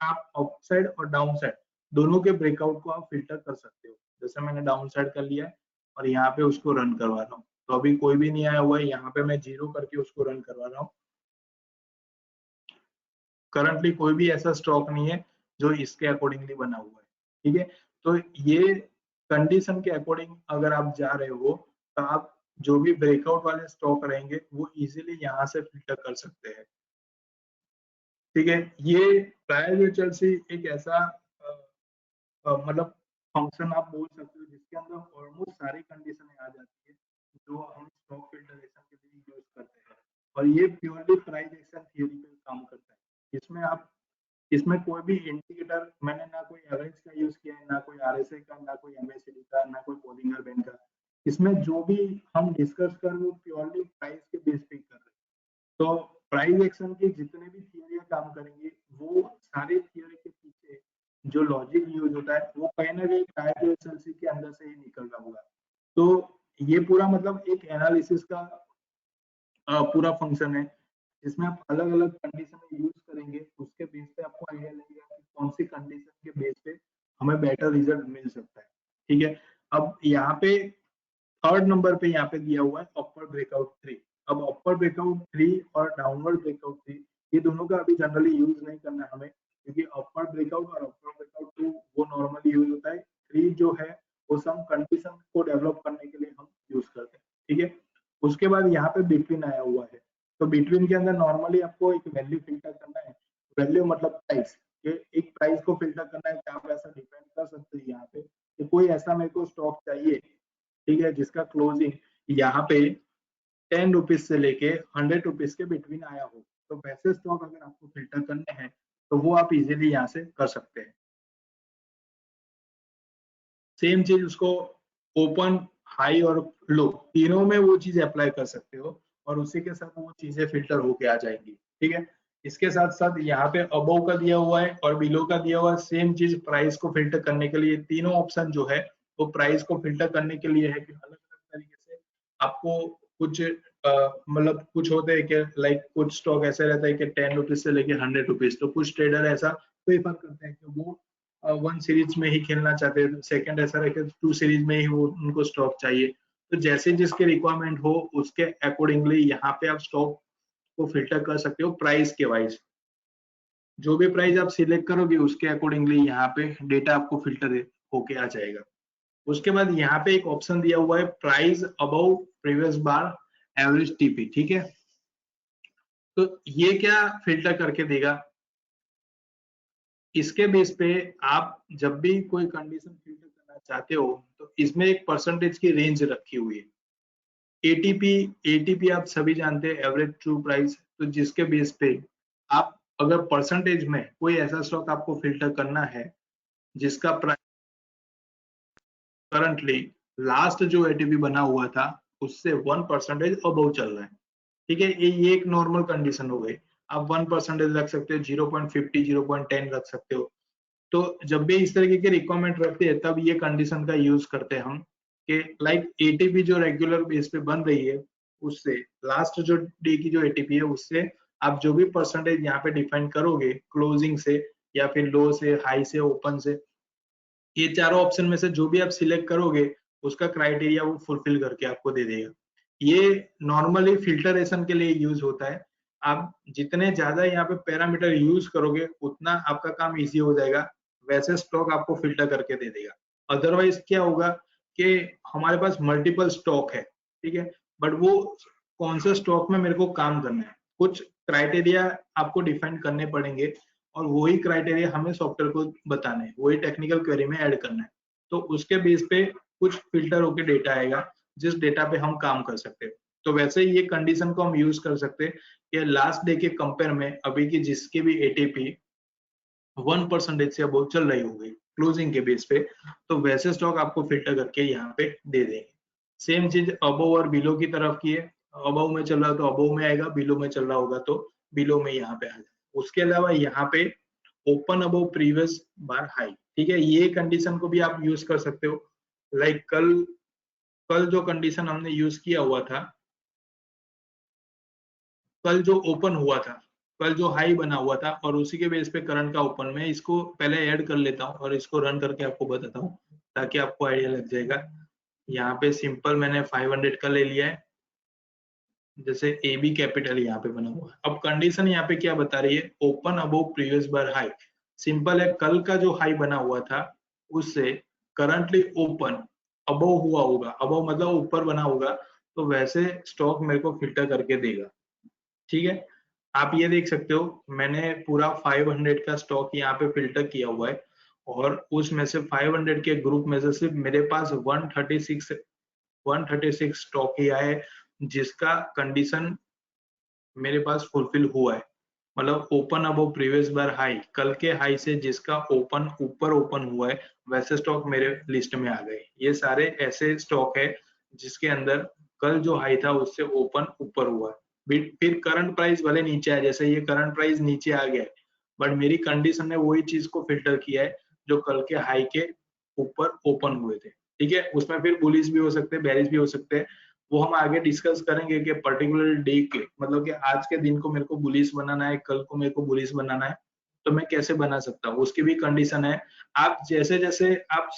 आप अप साइड और डाउन साइड दोनों के ब्रेकआउट को आप फिल्टर कर सकते हो। जैसे मैंने डाउन साइड कर लिया है और यहाँ पे उसको रन करवा रहा हूँ, तो अभी कोई भी नहीं आया हुआ है, यहाँ पे मैं 0 करके उसको रन करवा रहा हूँ। करंटली कोई भी ऐसा स्टॉक नहीं है जो इसके अकॉर्डिंगली बना हुआ है। ठीक है, तो ये कंडीशन के अकॉर्डिंग अगर आप जा रहे हो तो आप जो भी ब्रेकआउट वाले स्टॉक रहेंगे वो इजीली यहाँ से फिल्टर कर सकते हैं। ठीक है, ये प्रायर से एक ऐसा मतलब फंक्शन आप बोल सकते हो जिसके अंदर ऑलमोस्ट सारी कंडीशनें आ जाती है जो हम स्टॉक फिल्टरेशन के लिए यूज करते हैं। और ये प्योरली प्राइस एक्शन थियरी पे काम करता है। इसमें कोई भी इंडिकेटर मैंने ना कोई एवरेज का यूज किया है, ना कोई RSI का, ना कोई MACD का, ना कोई बोलिंगर बैंड का। इसमें जो भी हम डिस्कस कर रहे हो प्योरली प्राइस के बेस पे कर रहे हैं। तो प्राइस एक्शन के जितने भी थियरियां काम करेंगी वो सारे थियरी के पीछे जो लॉजिक यूज होता है वो कहीं ना कहीं प्रायर के अंदर से ही निकल रहा होगा। तो ये पूरा मतलब एक एनालिसिस का पूरा फंक्शन है जिसमें आप अलग अलग कंडीशन यूज करेंगे, उसके बेस पे आपको आइडिया लगेगा कि कौन सी कंडीशन के बेस पे हमें बेटर रिजल्ट मिल सकता है। ठीक है, अब यहाँ पे थर्ड नंबर पे यहाँ पे दिया हुआ है अपर ब्रेकआउट 3। अब अपर ब्रेकआउट 3 और डाउनवर्ड ब्रेकआउट 3 ये दोनों का अभी जनरली यूज नहीं करना है हमें, क्योंकि अपर ब्रेकआउट और अपर ब्रेकआउट 2 वो नॉर्मली यूज होता है। 3 जो है वो सम कंडीशन को डेवलप करने के लिए हम यूज करते हैं। ठीक है, उसके बाद यहाँ पे बिटवीन आया हुआ है। तो बिटवीन के अंदर नॉर्मली आपको एक वैल्यू फिल्टर करना है। वैल्यू मतलब प्राइस, एक प्राइस को फिल्टर करना है कि आप ऐसा डिपेंड कर सकते हैं यहाँ पे कि कोई ऐसा मेरे को स्टॉक चाहिए, ठीक है, जिसका क्लोजिंग यहाँ पे 10 रुपीज से लेके 100 रुपीज के बिटवीन आया हो। तो वैसे स्टॉक अगर आपको फिल्टर करने हैं तो वो आप इजीली यहाँ से कर सकते हैं। सेम चीज उसको ओपन, हाई और लो तीनों में वो चीज अप्लाई कर सकते हो और उसी के साथ वो चीजें फिल्टर होके आ जाएंगी। ठीक है, इसके साथ साथ यहाँ पे अबव का दिया हुआ है और बिलो का दिया हुआ है। सेम चीज प्राइस को फिल्टर करने के लिए तीनों ऑप्शन जो है वो प्राइस को फिल्टर करने के लिए है कि अलग अलग तरीके से आपको कुछ मतलब कुछ होते हैं कि लाइक कुछ स्टॉक ऐसा रहता है कि 10 रुपीज से लेके 100 रुपीज, तो कुछ ट्रेडर ऐसा प्रेफर करते हैं कि वो 1 सीरीज में ही खेलना चाहते हैं, सेकंड ऐसा रहे कि 2 सीरीज में ही वो उनको स्टॉक चाहिए। तो जैसे जिसके रिक्वायरमेंट हो उसके अकॉर्डिंगली यहाँ पे आप स्टॉक को फिल्टर कर सकते हो प्राइस के वाइज। जो भी प्राइस आप सिलेक्ट करोगे उसके अकॉर्डिंगली यहाँ पे डेटा आपको फिल्टर होके आ जाएगा। उसके बाद यहाँ पे एक ऑप्शन दिया हुआ है प्राइस अबव प्रीवियस बार एवरेज टीपी, ठीक है। तो ये क्या फिल्टर करके देगा, इसके बेस पे आप जब भी कोई कंडीशन फिल्टर करना चाहते हो तो इसमें एक परसेंटेज की रेंज रखी हुई है। एटीपी आप सभी जानते हैं एवरेज ट्रू प्राइस, तो जिसके बेस पे आप अगर परसेंटेज में कोई ऐसा स्टॉक आपको फिल्टर करना है जिसका प्राइस करंटली लास्ट जो एटीपी बना हुआ था उससे 1% अबव चल रहा है, ठीक है। ये एक नॉर्मल कंडीशन हो गई। आप 1% रख सकते हो, 0.50 0.10 रख सकते हो। तो जब भी इस तरीके के रिक्वायरमेंट रखते हैं तब ये कंडीशन का यूज करते हैं हम कि लाइक एटीपी जो रेगुलर बेस पे बन रही है उससे लास्ट जो डे की जो एटीपी है उससे आप जो भी परसेंटेज यहाँ पे डिफाइन करोगे क्लोजिंग से या फिर लो से, हाई से, ओपन से, ये चारों ऑप्शन में से जो भी आप सिलेक्ट करोगे उसका क्राइटेरिया वो फुलफिल करके आपको दे देगा। ये नॉर्मली फिल्टरेशन के लिए यूज होता है। आप जितने ज्यादा यहाँ पे पैरामीटर यूज करोगे उतना आपका काम इजी हो जाएगा, वैसे स्टॉक आपको फिल्टर करके दे देगा। अदरवाइज क्या होगा कि हमारे पास मल्टीपल स्टॉक है, ठीक है, बट वो कौन से स्टॉक में मेरे को काम करना है, कुछ क्राइटेरिया आपको डिफाइन करने पड़ेंगे और वही क्राइटेरिया हमें सॉफ्टवेयर को बताना है, वही टेक्निकल क्वेरी में ऐड करना है। तो उसके बेस पे कुछ फिल्टर होके डेटा आएगा जिस डेटा पे हम काम कर सकते हैं। तो वैसे ही ये कंडीशन को हम यूज कर सकते हैं कि लास्ट डे के कंपेयर में अभी की जिसकी भी एटीपी 1% से अबव चल रही होगी क्लोजिंग के बेस पे, तो वैसे स्टॉक आपको फिल्टर करके यहाँ पे दे देंगे। सेम चीज अबव और बिलो की तरफ की है, अबव में चल रहा तो अबव में आएगा, बिलो में चल रहा होगा तो बिलो में यहाँ पे आ जाएगा। उसके अलावा यहाँ पे ओपन अबव प्रीवियस बार हाई, ठीक है, ये कंडीशन को भी आप यूज कर सकते हो। लाइक कल जो कंडीशन हमने यूज किया हुआ था, कल जो ओपन हुआ था, कल जो हाई बना हुआ था और उसी के बेस पे करंट का ओपन, में इसको पहले ऐड कर लेता हूँ और इसको रन करके आपको बताता हूँ ताकि आपको आइडिया लग जाएगा। यहाँ पे सिंपल मैंने 500 का ले लिया है, जैसे ए बी कैपिटल यहाँ पे बना हुआ है। अब कंडीशन यहाँ पे क्या बता रही है, ओपन अबव प्रीवियस बार हाई। सिंपल है, कल का जो हाई बना हुआ था उससे करंटली ओपन अबव हुआ होगा, अबव मतलब ऊपर बना होगा, तो वैसे स्टॉक मेरे को फिल्टर करके देगा, ठीक है। आप ये देख सकते हो मैंने पूरा 500 का स्टॉक यहाँ पे फिल्टर किया हुआ है और उसमें से 500 के ग्रुप में से सिर्फ मेरे पास 136 स्टॉक ही आए जिसका कंडीशन मेरे पास फुलफिल हुआ है। मतलब ओपन अबव प्रीवियस बार हाई, कल के हाई से जिसका ओपन ऊपर ओपन हुआ है वैसे स्टॉक मेरे लिस्ट में आ गए। ये सारे ऐसे स्टॉक है जिसके अंदर कल जो हाई था उससे ओपन ऊपर हुआ है, फिर करंट प्राइस भले नीचे आया, जैसे ये करंट प्राइस नीचे आ गया है बट मेरी कंडीशन ने वही चीज को फिल्टर किया है जो कल के हाई के ऊपर ओपन हुए थे, ठीक है। उसमें फिर बुलिश भी हो सकते हैं, बेरिश भी हो सकते हैं, वो हम आगे डिस्कस करेंगे कि पर्टिकुलर डे के मतलब कि आज के दिन को मेरे को बुलिश बनाना है, कल को मेरे को बुलिश बनाना है, तो मैं कैसे बना सकता हूँ, उसकी भी कंडीशन है। आप जैसे जैसे आप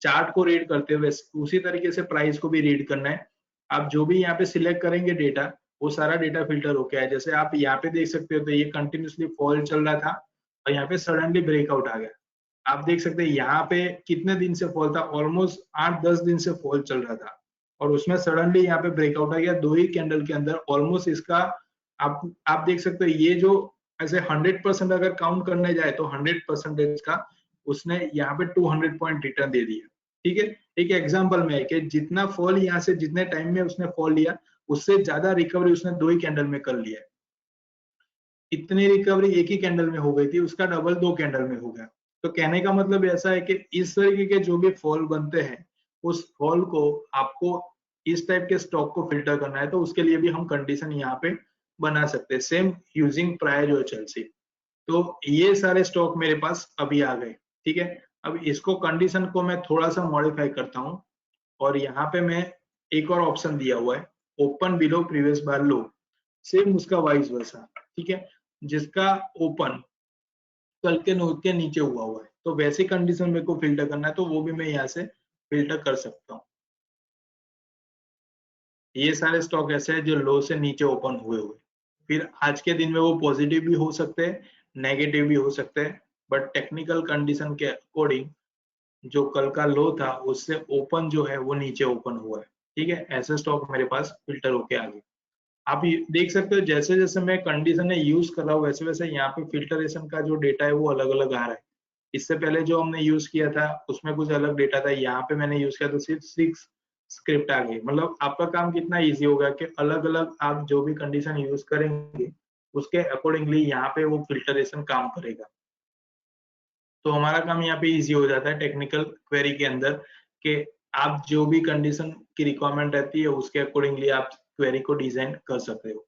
चार्ट को रीड करते हो उसी तरीके से प्राइस को भी रीड करना है। आप जो भी यहाँ पे सिलेक्ट करेंगे डेटा, वो सारा डेटा फिल्टर होके आए। जैसे आप यहाँ पे देख सकते हो तो ये कंटिन्यूसली फॉल चल रहा था और यहाँ पे सडनली ब्रेकआउट आ गया। आप देख सकते हैं यहाँ पे कितने दिन से फॉल था, ऑलमोस्ट 8-10 दिन से फॉल चल रहा था और उसमें सडनली यहाँ पे ब्रेकआउट आ गया 2 ही कैंडल के अंदर। ऑलमोस्ट इसका आप देख सकते हो ये जो ऐसे 100% अगर काउंट करने जाए तो 100% का उसने यहाँ पे 200 पॉइंट रिटर्न दे दिया, ठीक है। एक एग्जांपल में है कि जितना फॉल यहाँ से जितने टाइम में उसने फॉल लिया उससे ज्यादा रिकवरी उसने 2 ही कैंडल में कर लिया है। इतनी रिकवरी एक ही कैंडल में हो गई थी, उसका डबल 2 कैंडल में हो गया। तो कहने का मतलब ऐसा है कि इस तरीके के जो भी फॉल बनते हैं उस फॉल को आपको इस टाइप के स्टॉक को फिल्टर करना है, तो उसके लिए भी हम कंडीशन यहाँ पे बना सकते हैं सेम यूजिंग प्रायर जो चेल्सी। तो ये सारे स्टॉक मेरे पास अभी आ गए, ठीक है। अब इसको कंडीशन को मैं थोड़ा सा मॉडिफाई करता हूँ और यहाँ पे मैं एक और ऑप्शन दिया हुआ है ओपन बिलो प्रीवियस बार लो, सेम उसका वाइस वर्सा, ठीक है, जिसका ओपन कल के नोट के नीचे हुआ है, तो वैसी कंडीशन मेरे को फिल्टर करना है, तो वो भी मैं यहाँ से फिल्टर कर सकता हूँ। ये सारे स्टॉक ऐसे हैं जो लो से नीचे ओपन हुए हुए, फिर आज के दिन में वो पॉजिटिव भी हो सकते हैं, नेगेटिव भी हो सकते हैं, बट टेक्निकल कंडीशन के अकॉर्डिंग जो कल का लो था उससे ओपन जो है वो नीचे ओपन हुआ है, ठीक है। ऐसे स्टॉक मेरे पास फिल्टर होके आ गए। आप देख सकते हो जैसे जैसे मैं कंडीशन यूज कर रहा हूँ वैसे वैसे यहाँ पे फिल्टरेशन का जो डेटा है वो अलग अलग आ रहा है। इससे पहले जो हमने यूज किया था उसमें कुछ अलग डेटा था, यहाँ पे मैंने यूज किया तो सिर्फ 6 स्क्रिप्ट आ गई। मतलब आपका काम कितना इजी होगा कि अलग अलग आप जो भी कंडीशन यूज करेंगे उसके अकॉर्डिंगली यहाँ पे वो फिल्टरेशन काम करेगा। तो हमारा काम यहाँ पे इजी हो जाता है टेक्निकल क्वेरी के अंदर कि आप जो भी कंडीशन की रिक्वायरमेंट रहती है उसके अकॉर्डिंगली आप क्वेरी को डिजाइन कर सकते हो।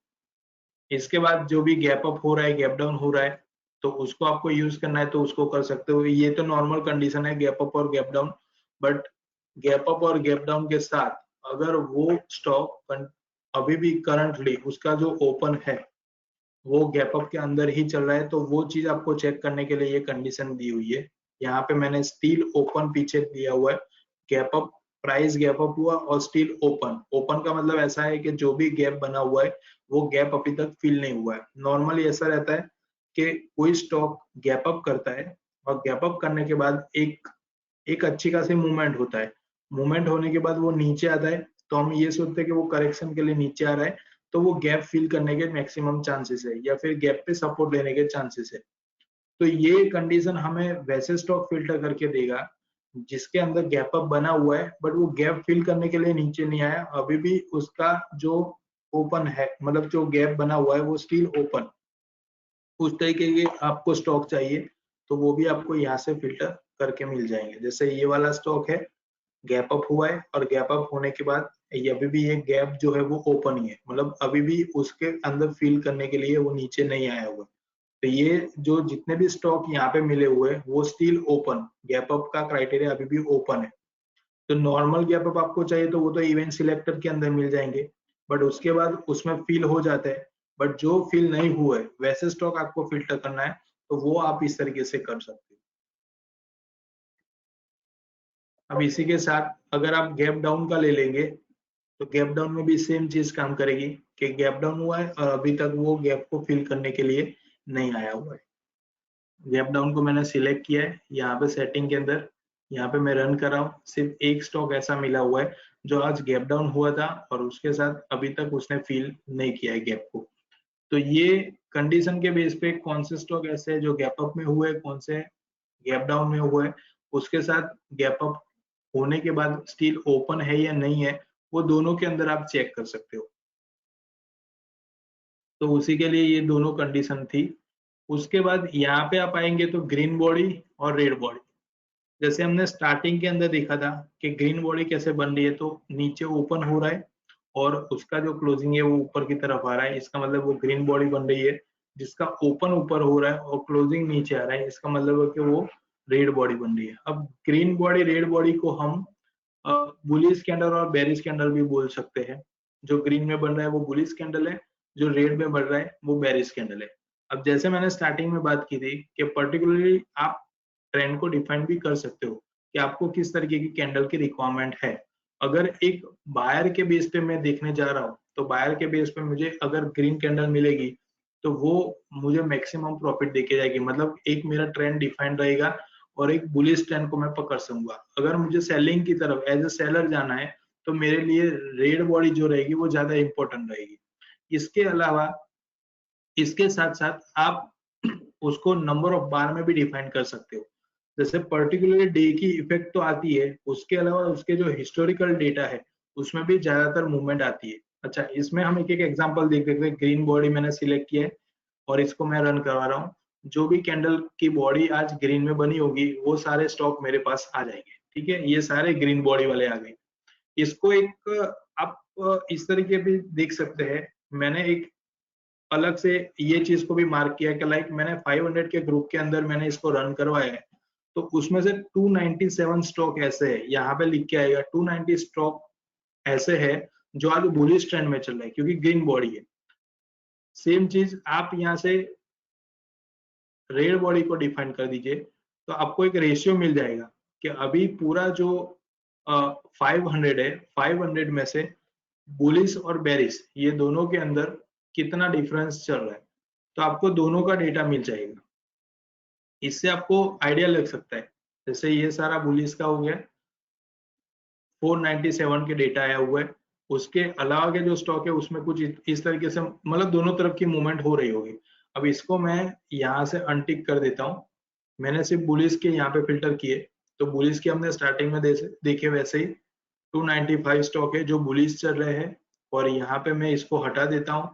इसके बाद जो भी गैप अप हो रहा है, गैप डाउन हो रहा है, तो उसको आपको यूज करना है तो उसको कर सकते हो। ये तो नॉर्मल कंडीशन है गैप अप और gap down, but gap up और गैप डाउन के साथ अगर वो स्टॉक अभी भी करंटली उसका जो ओपन है वो गैप अप के अंदर ही चल रहा है, तो वो चीज आपको चेक करने के लिए ये कंडीशन दी हुई है। यहाँ पे मैंने स्टील ओपन पीछे दिया हुआ है, gap up, price gap up हुआ और स्टील ओपन। ओपन का मतलब ऐसा है कि जो भी गैप बना हुआ है वो गैप अभी तक फिल नहीं हुआ है। नॉर्मली ऐसा रहता है कि कोई स्टॉक गैप अप करता है और गैप अप करने के बाद एक अच्छी खासी मूवमेंट होता है, मूवमेंट होने के बाद वो नीचे आता है, तो हम ये सोचते हैं कि वो करेक्शन के लिए नीचे आ रहा है, तो वो गैप फिल करने के मैक्सिमम चांसेस है या फिर गैप पे सपोर्ट लेने के चांसेस है। तो ये कंडीशन हमें वैसे स्टॉक फिल्टर करके देगा जिसके अंदर गैप अप बना हुआ है बट वो गैप फिल करने के लिए नीचे नहीं आया, अभी भी उसका जो ओपन है, मतलब जो गैप बना हुआ है वो स्टिल ओपन, उस तरीके के आपको स्टॉक चाहिए तो वो भी आपको यहाँ से फिल्टर करके मिल जाएंगे। जैसे ये वाला स्टॉक है, गैप अप हुआ है और गैप अप होने के बाद ये अभी भी ये गैप जो है वो ओपन ही है, मतलब अभी भी उसके अंदर फिल करने के लिए वो नीचे नहीं आया हुआ। तो ये जो जितने भी स्टॉक यहाँ पे मिले हुए हैं वो स्टिल ओपन, गैप अप का क्राइटेरिया अभी भी ओपन है। तो नॉर्मल गैप अप आपको चाहिए तो वो तो इवेंट सिलेक्टर के अंदर मिल जाएंगे, बट उसके बाद उसमें फिल हो जाते हैं, बट जो फिल नहीं हुए वैसे स्टॉक आपको फिल्टर करना है तो वो आप इस तरीके से कर सकते हो। अब इसी के साथ अगर आप गैप डाउन का ले लेंगे तो गैप डाउन में भी सेम चीज काम करेगी कि गैप डाउन हुआ है और अभी तक वो गैप को फिल करने के लिए नहीं आया हुआ है। गैप डाउन को मैंने सिलेक्ट किया है यहाँ पे सेटिंग के अंदर, यहाँ पे मैं रन कर रहा हूँ, सिर्फ एक स्टॉक ऐसा मिला हुआ है जो आज गैप डाउन हुआ था और उसके साथ अभी तक उसने फिल नहीं किया है गैप को। तो ये कंडीशन के बेस पे कौन से स्टॉक ऐसे है जो गैप अप में हुए, कौन से गैप डाउन में हुए, उसके साथ गैप अप होने के बाद स्टिल ओपन है या नहीं है, वो दोनों के अंदर आप चेक कर सकते हो। तो उसी के लिए ये दोनों कंडीशन थी। उसके बाद यहाँ पे आप आएंगे तो ग्रीन बॉडी और रेड बॉडी, जैसे हमने स्टार्टिंग के अंदर देखा था कि ग्रीन बॉडी कैसे बन रही है, तो नीचे ओपन हो रहा है और उसका जो क्लोजिंग है वो ऊपर की तरफ आ रहा है, इसका मतलब वो ग्रीन बॉडी बन रही है। जिसका ओपन ऊपर हो रहा है और क्लोजिंग नीचे आ रहा है, इसका मतलब है कि वो रेड बॉडी बन रही है। अब ग्रीन बॉडी रेड बॉडी को हम बुलिश कैंडल और बेरिश कैंडल भी बोल सकते हैं। जो ग्रीन में बन रहा है वो बुलिश कैंडल है, जो रेड में बन रहा है वो बेरिश कैंडल है। अब जैसे मैंने स्टार्टिंग में बात की थी कि पर्टिकुलरली आप ट्रेंड को डिफाइन भी कर सकते हो कि आपको किस तरीके की कैंडल की रिक्वायरमेंट है। अगर एक बायर के बेस पे मैं देखने जा रहा हूँ तो बायर के बेस पे मुझे अगर ग्रीन कैंडल मिलेगी तो वो मुझे मैक्सिमम प्रॉफिट देके जाएगी, मतलब एक मेरा ट्रेंड डिफाइंड रहेगा और एक बुलिश ट्रेंड को मैं पकड़ सकूंगा। अगर मुझे सेलिंग की तरफ एज ए सेलर जाना है तो मेरे लिए रेड बॉडी जो रहेगी वो ज्यादा इंपॉर्टेंट रहेगी। इसके अलावा इसके साथ साथ आप उसको नंबर ऑफ बार में भी डिफाइन कर सकते हो। जैसे पर्टिकुलर डे की इफेक्ट तो आती है, उसके अलावा उसके जो हिस्टोरिकल डेटा है उसमें भी ज्यादातर मूवमेंट आती है। अच्छा, इसमें हम एक एक एग्जांपल देख लेते हैं। ग्रीन बॉडी मैंने सिलेक्ट किया है और इसको मैं रन करवा रहा हूँ। जो भी कैंडल की बॉडी आज ग्रीन में बनी होगी वो सारे स्टॉक मेरे पास आ जाएंगे, ठीक है, ये सारे ग्रीन बॉडी वाले आ गए। इसको एक आप इस तरीके भी देख सकते हैं, मैंने एक अलग से ये चीज को भी मार्क किया कि लाइक मैंने 500 के ग्रुप के अंदर मैंने इसको रन करवाया है, तो उसमें से 297 स्टॉक ऐसे है, यहाँ पे लिख के आएगा 290 स्टॉक ऐसे है जो आज बुलिश ट्रेंड में चल रहा है, क्योंकि ग्रीन बॉडी है। सेम चीज आप यहाँ से रेड बॉडी को डिफाइन कर दीजिए, तो आपको एक रेशियो मिल जाएगा कि अभी पूरा जो 500 है, 500 में से बुलिश और बेरिश ये दोनों के अंदर कितना डिफरेंस चल रहा है, तो आपको दोनों का डेटा मिल जाएगा। इससे आपको आइडिया लग सकता है, जैसे ये सारा बुलिश का हो गया, 497 के डेटा आया हुआ है, उसके अलावा के जो स्टॉक है उसमें कुछ इस तरीके से, मतलब दोनों तरफ की मूवमेंट हो रही होगी। अब इसको मैं यहाँ से अनटिक कर देता हूँ। मैंने सिर्फ बुलिश के यहाँ पे फिल्टर किए, तो बुलिश के हमने स्टार्टिंग में देखे वैसे ही 295 स्टॉक है जो बुलिश चल रहे हैं, और यहाँ पे मैं इसको हटा देता हूँ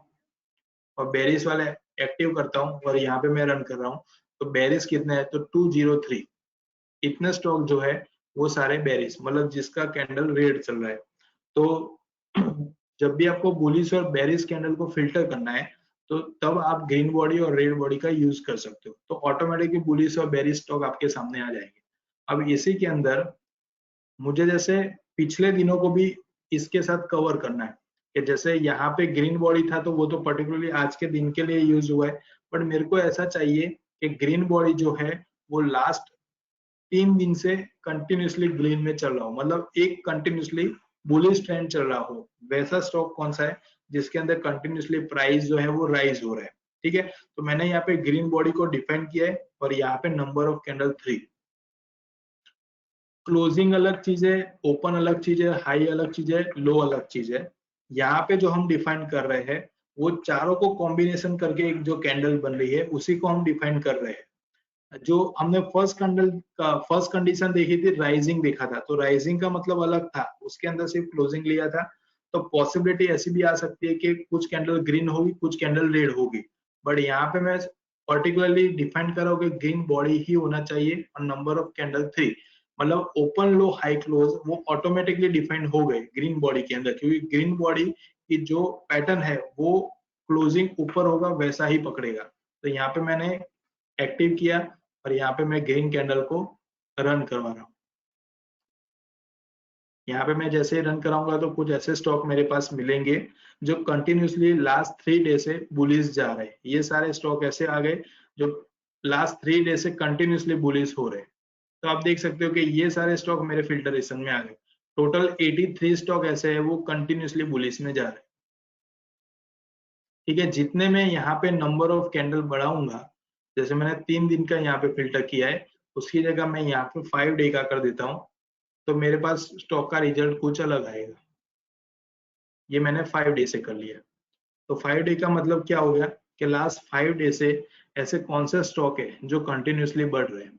और बेरिश वाले एक्टिव करता हूँ और यहाँ पे मैं रन कर रहा हूँ। तो बेरिश कितने है, तो 203 इतने स्टॉक जो है वो सारे बेरिश, मतलब जिसका कैंडल रेड चल रहा है। तो जब भी आपको बुलिश और बेरिश कैंडल को फिल्टर करना है, तो तब आप ग्रीन बॉडी और रेड बॉडी का यूज कर सकते हो, तो ऑटोमेटिकली बुलिश और बेरिश स्टॉक आपके सामने आ जाएंगे। अब इसी के अंदर मुझे जैसे पिछले दिनों को भी इसके साथ कवर करना है, कि जैसे यहाँ पे ग्रीन बॉडी था तो वो तो पर्टिकुलरली आज के दिन के लिए यूज हुआ है, बट मेरे को ऐसा चाहिए कि ग्रीन बॉडी जो है वो लास्ट 3 दिन से कंटिन्यूसली ग्रीन में चल रहा हो, मतलब एक कंटिन्यूसली बुलिश ट्रेंड चल रहा हो। वैसा स्टॉक कौन सा है जिसके अंदर कंटिन्यूसली प्राइस जो है वो राइज हो रहा है। ठीक है, तो मैंने यहाँ पे ग्रीन बॉडी को डिफाइन किया है और यहाँ पे नंबर ऑफ कैंडल 3। क्लोजिंग अलग चीज है, ओपन अलग चीज है, हाई अलग चीज है, लो अलग चीज है। यहाँ पे जो हम डिफाइन कर रहे हैं वो चारों को कॉम्बिनेशन करके एक जो कैंडल बन रही है उसी को हम डिफाइन कर रहे हैं। जो हमने फर्स्ट कंडीशन देखी थी, राइजिंग देखा था, तो राइजिंग का मतलब अलग था, उसके अंदर सिर्फ क्लोजिंग लिया था। तो पॉसिबिलिटी ऐसी भी आ सकती है कि कुछ कैंडल ग्रीन होगी, कुछ कैंडल रेड होगी, बट यहाँ पे मैं पर्टिकुलरली डिफाइन कर रहा हूँ कि ग्रीन बॉडी ही होना चाहिए और नंबर ऑफ कैंडल 3, मतलब ओपन लो हाई क्लोज वो ऑटोमेटिकली डिफाइन हो गए ग्रीन बॉडी के अंदर, क्योंकि ग्रीन बॉडी की जो पैटर्न है वो क्लोजिंग ऊपर होगा वैसा ही पकड़ेगा। तो यहाँ पे मैंने एक्टिव किया और यहाँ पे मैं ग्रीन कैंडल को रन करवा रहा हूँ। यहाँ पे मैं जैसे ही रन कराऊंगा तो कुछ ऐसे स्टॉक मेरे पास मिलेंगे जो कंटिन्यूसली लास्ट 3 डे से बुलिश जा रहे हैं। ये सारे स्टॉक ऐसे आ गए जो लास्ट 3 डे से कंटिन्यूसली बुलिश हो रहे हैं। तो आप देख सकते हो कि ये सारे स्टॉक मेरे फिल्टरेशन में आ गए। टोटल 83 स्टॉक ऐसे है वो कंटिन्यूसली बुलिश में जा रहे हैं। ठीक है, जितने मैं यहाँ पे नंबर ऑफ कैंडल बढ़ाऊंगा, जैसे मैंने 3 दिन का यहाँ पे फिल्टर किया है, उसकी जगह मैं यहाँ पे 5 डे का कर देता हूँ, तो मेरे पास स्टॉक का रिजल्ट कुछ अलग आएगा। ये मैंने 5 डे से कर लिया। तो 5 डे का मतलब क्या हो गया कि लास्ट 5 डे से ऐसे कौन से स्टॉक है जो कंटिन्यूसली बढ़ रहे हैं।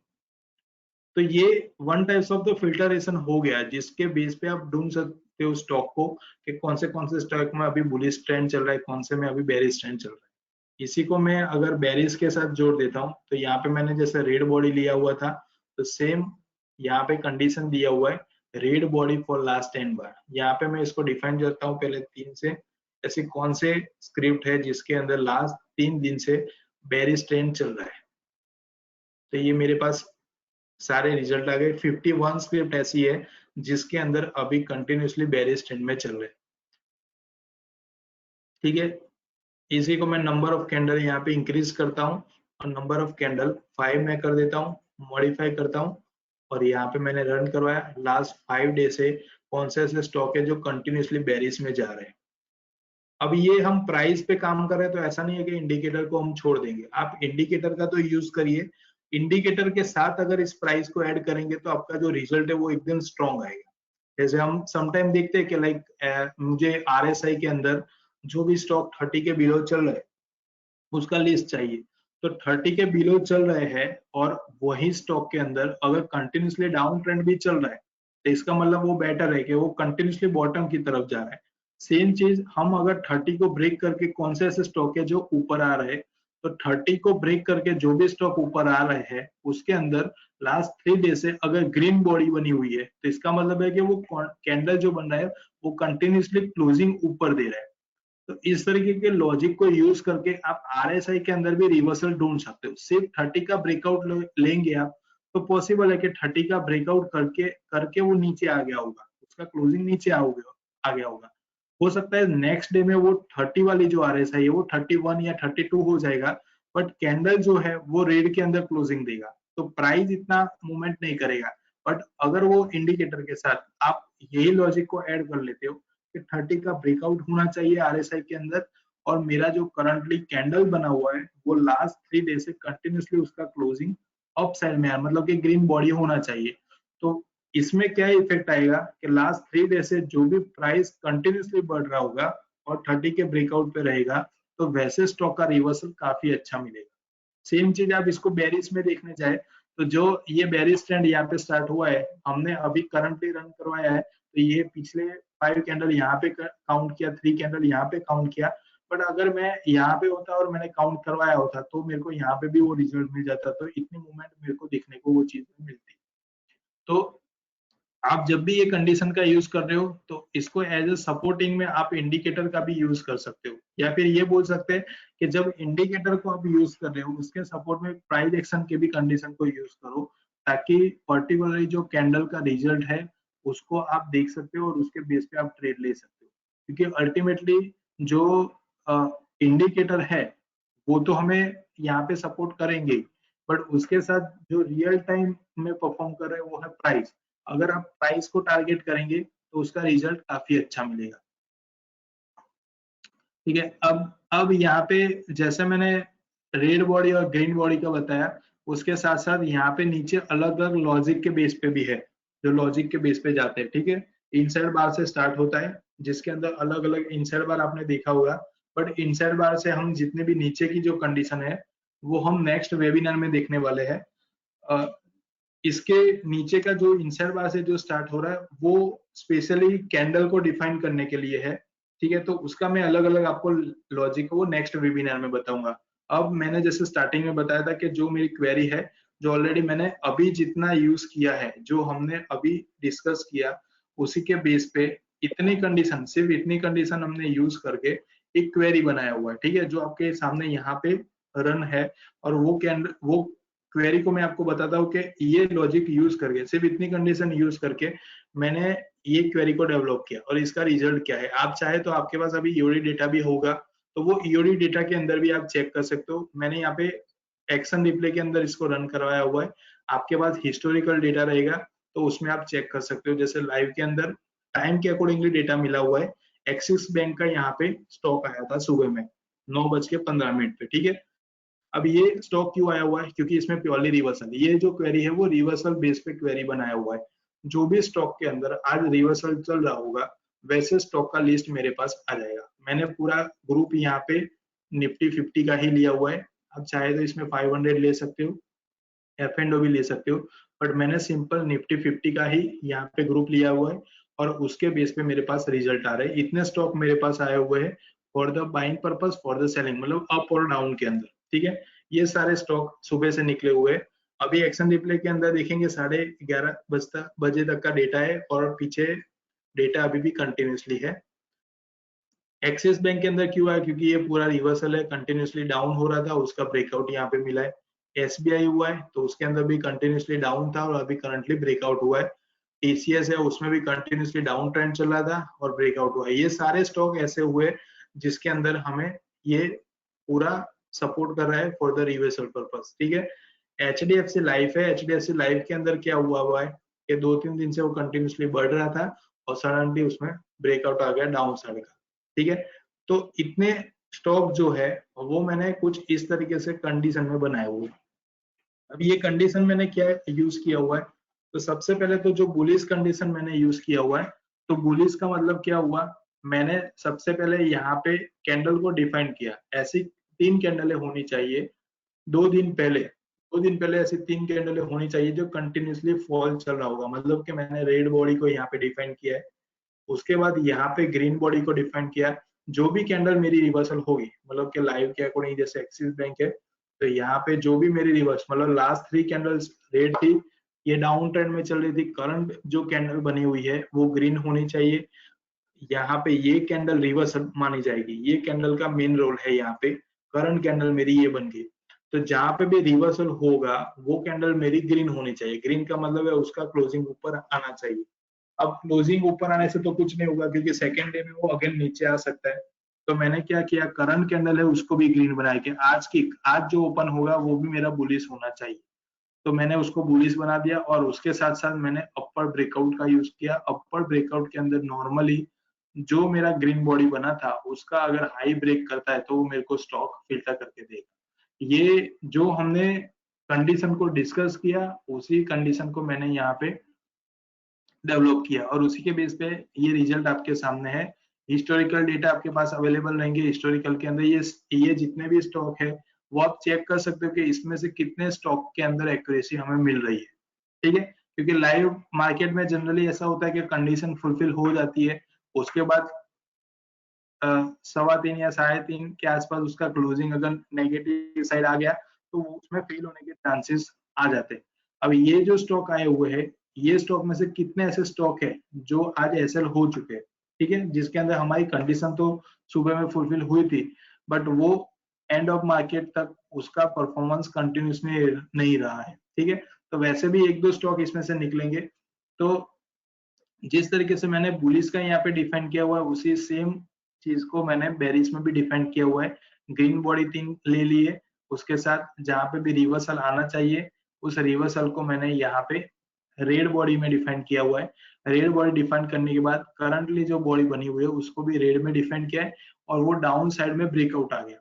तो ये one types of the filtration हो गया, जिसके बेस पे आप ढूंढ सकते हो स्टॉक को कि कौन से स्टॉक में अभी बुलिश ट्रेंड चल रहा है, कौन से में अभी बेरिश ट्रेंड चल रहा है। इसी को मैं अगर बेरिश के साथ जोड़ देता हूँ, तो यहाँ पे मैंने जैसे रेड बॉडी लिया हुआ था, तो सेम यहाँ पे कंडीशन दिया हुआ है रेड बॉडी फॉर लास्ट 10 बार। यहाँ पे मैं इसको डिफाइन करता हूँ पहले 3 से, ऐसे कौन से स्क्रिप्ट है जिसके अंदर लास्ट 3 दिन से बेरिश ट्रेंड चल रहा है। तो ये मेरे पास सारे रिजल्ट आ गए। 51 स्क्रिप्ट ऐसी है जिसके अंदर अभी कंटिन्यूसली बेरिश ट्रेंड में चल रहे हैं। ठीक है, इसी को मैं नंबर ऑफ कैंडल यहाँ पे इंक्रीज करता हूँ और नंबर ऑफ कैंडल 5 में कर देता हूँ, मॉडिफाई करता हूँ, और यहाँ पे मैंने रन करवाया लास्ट 5 डे से कौन से ऐसे स्टॉक है जो कंटिन्यूसली बेरिश में जा रहे हैं। अब ये हम प्राइस पे काम कर रहे हैं, तो ऐसा नहीं है कि इंडिकेटर को हम छोड़ देंगे। आप इंडिकेटर का तो यूज करिए, इंडिकेटर के साथ अगर इस प्राइस को ऐड करेंगे तो आपका जो रिजल्ट है वो एकदम स्ट्रॉन्ग आएगा। जैसे हम समटाइम देखते हैं कि लाइक मुझे RSI के अंदर जो भी स्टॉक 30 के बिलो चल रहे हैं उसका लिस्ट चाहिए, तो 30 के बिलो चल रहे हैं और वही स्टॉक के अंदर अगर कंटिन्यूसली डाउन ट्रेंड भी चल रहा है, तो इसका मतलब वो बेटर है कि वो कंटिन्यूसली बॉटम की तरफ जा रहा है। सेम चीज हम अगर 30 को ब्रेक करके कौन से ऐसे स्टॉक है जो ऊपर आ रहे हैं, तो 30 को ब्रेक करके जो भी स्टॉक ऊपर आ रहे हैं उसके अंदर लास्ट 3 डे से अगर ग्रीन बॉडी बनी हुई है, तो इसका मतलब है कि वो कैंडल जो बन रहा है वो कंटिन्यूसली क्लोजिंग ऊपर दे रहा है। तो इस तरीके के लॉजिक को यूज करके आप RSI के अंदर भी रिवर्सल ढूंढ सकते हो। सिर्फ 30 का ब्रेकआउट लेंगे आप, तो पॉसिबल है कि 30 का ब्रेकआउट करके करके वो नीचे आ गया होगा, उसका क्लोजिंग नीचे आ गया होगा, हो सकता है नेक्स्ट डे में वो 30 वाली जो RSI है वो 31 या 32 हो जाएगा, बट कैंडल जो है वो रेड के अंदर क्लोजिंग देगा, तो प्राइस इतना मूवमेंट नहीं करेगा। बट अगर वो इंडिकेटर के साथ आप यही लॉजिक को ऐड कर लेते हो कि 30 का ब्रेकआउट होना चाहिए RSI के अंदर, और मेरा जो करंटली कैंडल बना हुआ है वो लास्ट 3 डे से कंटिन्यूसली उसका क्लोजिंग अप साइड में है, मतलब कि ग्रीन बॉडी होना चाहिए। तो इसमें क्या इफेक्ट आएगा कि लास्ट 3 डे से जो भी प्राइस कंटिन्यूसली बढ़ रहा होगा और 30 के ब्रेकआउट पे रहेगा, तो वैसे स्टॉक का रिवर्सल काफी अच्छा मिलेगा। सेम चीज आप इसको बेरिस में देखने जाए, तो जो ये बेरिस ट्रेंड यहाँ पे स्टार्ट हुआ है, हमने अभी करंटली रन करवाया है, तो ये पिछले 5 कैंडल यहाँ पे काउंट किया, 3 कैंडल यहाँ पे काउंट किया, बट अगर मैं यहाँ पे होता और मैंने काउंट करवाया होता तो मेरे को यहाँ पे भी वो रिजल्ट मिल जाता, तो इतनी मूवमेंट मेरे को देखने को वो चीज मिलती। तो आप जब भी ये कंडीशन का यूज कर रहे हो तो इसको एज ए सपोर्टिंग में आप इंडिकेटर का भी यूज कर सकते हो, या फिर ये बोल सकते हैं कि जब इंडिकेटर को आप यूज कर रहे हो उसके सपोर्ट में प्राइस एक्शन के भी कंडीशन को यूज करो, ताकि पर्टिकुलरली जो कैंडल का रिजल्ट है उसको आप देख सकते हो और उसके बेस पे आप ट्रेड ले सकते हो। क्योंकि अल्टीमेटली जो इंडिकेटर है वो तो हमें यहाँ पे सपोर्ट करेंगे, बट उसके साथ जो रियल टाइम में परफॉर्म कर रहे हैं वो है प्राइस। अगर आप प्राइस को टारगेट करेंगे तो उसका रिजल्ट काफी अच्छा मिलेगा। ठीक है, अब यहाँ पे जैसे मैंने रेड बॉडी और ग्रीन बॉडी का बताया, उसके साथ साथ यहाँ पे नीचे अलग अलग लॉजिक के बेस पे भी है, जो लॉजिक के बेस पे जाते हैं। ठीक है, इनसाइड बार से स्टार्ट होता है, जिसके अंदर अलग अलग इनसाइड बार आपने देखा होगा, बट इनसाइड बार से हम जितने भी नीचे की जो कंडीशन है वो हम नेक्स्ट वेबिनार में देखने वाले हैं। इसके नीचे का जो इनसाइड बार से जो स्टार्ट हो रहा है वो स्पेशली कैंडल को डिफाइन करने के लिए है। ठीक है, तो उसका मैं अलग अलग आपको लॉजिक वो नेक्स्ट वेबिनार में बताऊंगा। अब मैंने जैसे स्टार्टिंग में बताया था कि जो मेरी क्वेरी है, जो ऑलरेडी मैंने अभी जितना यूज किया है, जो हमने अभी डिस्कस किया, उसी के बेस पे इतनी कंडीशन, सिर्फ इतनी कंडीशन हमने यूज करके एक क्वेरी बनाया हुआ है। ठीक है, जो आपके सामने यहाँ पे रन है, और वो क्वेरी को मैं आपको बताता हूँ कि ये लॉजिक यूज करके, सिर्फ इतनी कंडीशन यूज करके मैंने ये क्वेरी को डेवलप किया, और इसका रिजल्ट क्या है। आप चाहे तो आपके पास अभी ईओडी डेटा भी होगा, तो वो ईओडी डेटा के अंदर भी आप चेक कर सकते हो। मैंने यहाँ पे एक्शन रिप्ले के अंदर इसको रन करवाया हुआ है। आपके पास हिस्टोरिकल डेटा रहेगा तो उसमें आप चेक कर सकते हो। जैसे लाइव के अंदर टाइम के अकॉर्डिंगली डेटा मिला हुआ है। एक्सिस बैंक का यहाँ पे स्टॉक आया था सुबह में 9:15 पे। ठीक है, अब ये स्टॉक क्यों आया हुआ है, क्योंकि इसमें प्योरली रिवर्सल, ये जो क्वेरी है वो रिवर्सल बेस पे क्वेरी बनाया हुआ है। जो भी स्टॉक के अंदर आज रिवर्सल चल रहा होगा वैसे स्टॉक का लिस्ट मेरे पास आ जाएगा। मैंने पूरा ग्रुप यहाँ पे निफ्टी 50 का ही लिया हुआ है। आप चाहे तो इसमें 500 ले सकते हो, F&O भी ले सकते हो, बट मैंने सिंपल निफ्टी 50 का ही यहाँ पे ग्रुप लिया हुआ है, और उसके बेस पे मेरे पास रिजल्ट आ रहे हैं। इतने स्टॉक मेरे पास आए हुए हैं for the buying purpose, for the selling, मतलब अप और डाउन के अंदर। ठीक है, ये सारे स्टॉक सुबह से निकले हुए हैं। अभी एक्शन रिप्ले के अंदर देखेंगे 11:30 बजे तक का डेटा है, और पीछे डेटा अभी भी कंटिन्यूसली है। एक्सिस बैंक के अंदर क्यों है, क्योंकि ये पूरा रिवर्सल है, कंटिन्यूसली डाउन हो रहा था, उसका ब्रेकआउट यहाँ पे मिला है। एसबीआई हुआ है तो उसके अंदर भी कंटिन्यूसली डाउन था और अभी करंटली ब्रेकआउट हुआ है। टीसीएस है, उसमें भी कंटिन्यूसली डाउन ट्रेंड चल रहा था और ब्रेकआउट हुआ है। ये सारे स्टॉक ऐसे हुए जिसके अंदर हमें ये पूरा सपोर्ट कर रहा है फॉर द रिवर्सल पर्पस। ठीक है, एचडीएफसी लाइफ है। एचडीएफसी लाइफ के अंदर क्या हुआ है कि 2-3 दिन से वो कंटिन्यूसली बढ़ रहा था और सडनली उसमें ब्रेकआउट आ गया डाउन साइड का। ठीक है, तो इतने स्टॉक जो है वो मैंने कुछ इस तरीके से कंडीशन में बनाए हुए। अब ये कंडीशन मैंने क्या यूज किया हुआ है, तो सबसे पहले तो जो बुलिश कंडीशन मैंने यूज किया हुआ है, तो बुलिश का मतलब क्या हुआ, मैंने सबसे पहले यहाँ पे कैंडल को डिफाइन किया। ऐसी 3 कैंडलें होनी चाहिए 2 दिन पहले ऐसी 3 कैंडलें होनी चाहिए जो कंटिन्यूसली फॉल चल रहा होगा। मतलब कि मैंने रेड बॉडी को यहाँ पे डिफाइन किया है, उसके बाद यहाँ पे ग्रीन बॉडी को डिफाइन किया। जो भी कैंडल मेरी रिवर्सल होगी, मतलब कि लाइव के अकॉर्डिंग जैसे एक्सिस बैंक है, तो यहाँ पे जो भी मेरी रिवर्स, मतलब लास्ट 3 कैंडल्स रेड थी, ये डाउन ट्रेंड में चल रही थी, करंट जो कैंडल बनी हुई है वो ग्रीन होनी चाहिए। यहाँ पे ये कैंडल रिवर्सल मानी जाएगी, ये कैंडल का मेन रोल है। यहाँ पे करंट कैंडल मेरी ये बन गई, तो जहां पे भी रिवर्सल होगा वो कैंडल मेरी ग्रीन होनी चाहिए। ग्रीन का मतलब है उसका क्लोजिंग ऊपर आना चाहिए। अब क्लोजिंग ऊपर आने से तो कुछ नहीं होगा क्योंकि सेकेंड डे में वो अगेन नीचे आ सकता है। तो मैंने क्या किया, करंट कैंडल है उसको भी ग्रीन बनाया कि आज जो ओपन होगा वो भी मेरा बुलिश होना चाहिए। तो मैंने उसको बुलिश बना दिया और उसके साथ साथ मैंने अपर ब्रेकआउट का यूज किया। अपर ब्रेकआउट के अंदर नॉर्मली जो मेरा ग्रीन बॉडी बना था उसका अगर हाई ब्रेक करता है तो वो मेरे को स्टॉक फिल्टर करके देगा। ये जो हमने कंडीशन को डिस्कस किया उसी कंडीशन को मैंने यहाँ पे डेवलप किया और उसी के बेस पे ये रिजल्ट आपके सामने है। हिस्टोरिकल डेटा आपके पास अवेलेबल रहेंगे। हिस्टोरिकल के अंदर ये जितने भी स्टॉक है वो आप चेक कर सकते हो कि इसमें से कितने स्टॉक के अंदर एक्यूरेसी हमें मिल रही है, ठीक है। क्योंकि लाइव मार्केट में जनरली ऐसा होता है कि कंडीशन फुलफिल हो जाती है, उसके बाद 3.15 या 3.5 के आसपास उसका क्लोजिंग अगर नेगेटिव साइड आ गया तो उसमें फेल होने के चांसेस आ जाते हैं। अब ये जो स्टॉक आए हुए हैं, ये स्टॉक में से कितने ऐसे स्टॉक है जो आज एसएल हो चुके हैं, ठीक है, जिसके अंदर हमारी कंडीशन तो सुबह में फुलफिल हुई थी बट वो एंड ऑफ मार्केट तक उसका परफॉर्मेंस कंटिन्यूस में नहीं रहा है, ठीक है। तो वैसे भी एक दो स्टॉक इसमें से निकलेंगे। तो जिस तरीके से मैंने बुलिश का यहाँ पे डिफाइन किया हुआ है उसी सेम चीज को मैंने बेरिश में भी डिफाइन किया हुआ है। ग्रीन बॉडी 3 ले लिए, उसके साथ जहां पे भी रिवर्सल आना चाहिए उस रिवर्सल को मैंने यहाँ पे रेड बॉडी में डिफाइन किया हुआ है। रेड बॉडी डिफाइन करने के बाद करंटली जो बॉडी बनी हुई है उसको भी रेड में डिफाइन किया है और वो डाउन साइड में ब्रेकआउट आ गया।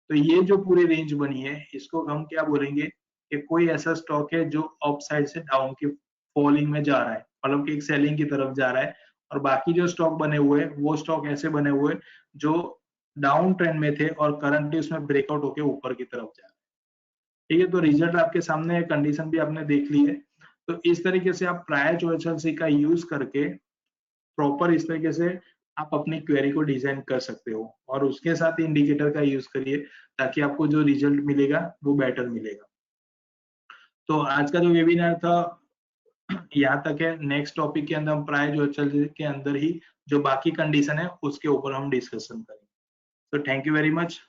तो ये जो पूरी रेंज बनी है इसको हम क्या बोलेंगे कि कोई ऐसा स्टॉक है जो अप साइड से डाउन की फॉलिंग में जा रहा है, मतलब कि एक सेलिंग की तरफ जा रहा है। और बाकी जो स्टॉक बने हुए हैं वो स्टॉक ऐसे बने हुए जो डाउन ट्रेंड में थे और करंटली उसमें ब्रेकआउट होकर ऊपर की तरफ जा रहे हैं, ठीक है। तो रिजल्ट आपके सामने है, कंडीशन भी आपने देख ली है। तो इस तरीके से आप प्रायर OHLC का यूज करके प्रॉपर इस तरीके से आप अपनी क्वेरी को डिजाइन कर सकते हो और उसके साथ इंडिकेटर का यूज करिए ताकि आपको जो रिजल्ट मिलेगा वो बेटर मिलेगा। तो आज का जो वेबिनार था यहाँ तक है। नेक्स्ट टॉपिक के अंदर हम प्रायर OHLC के अंदर ही जो बाकी कंडीशन है उसके ऊपर हम डिस्कशन करेंगे। तो थैंक यू वेरी मच।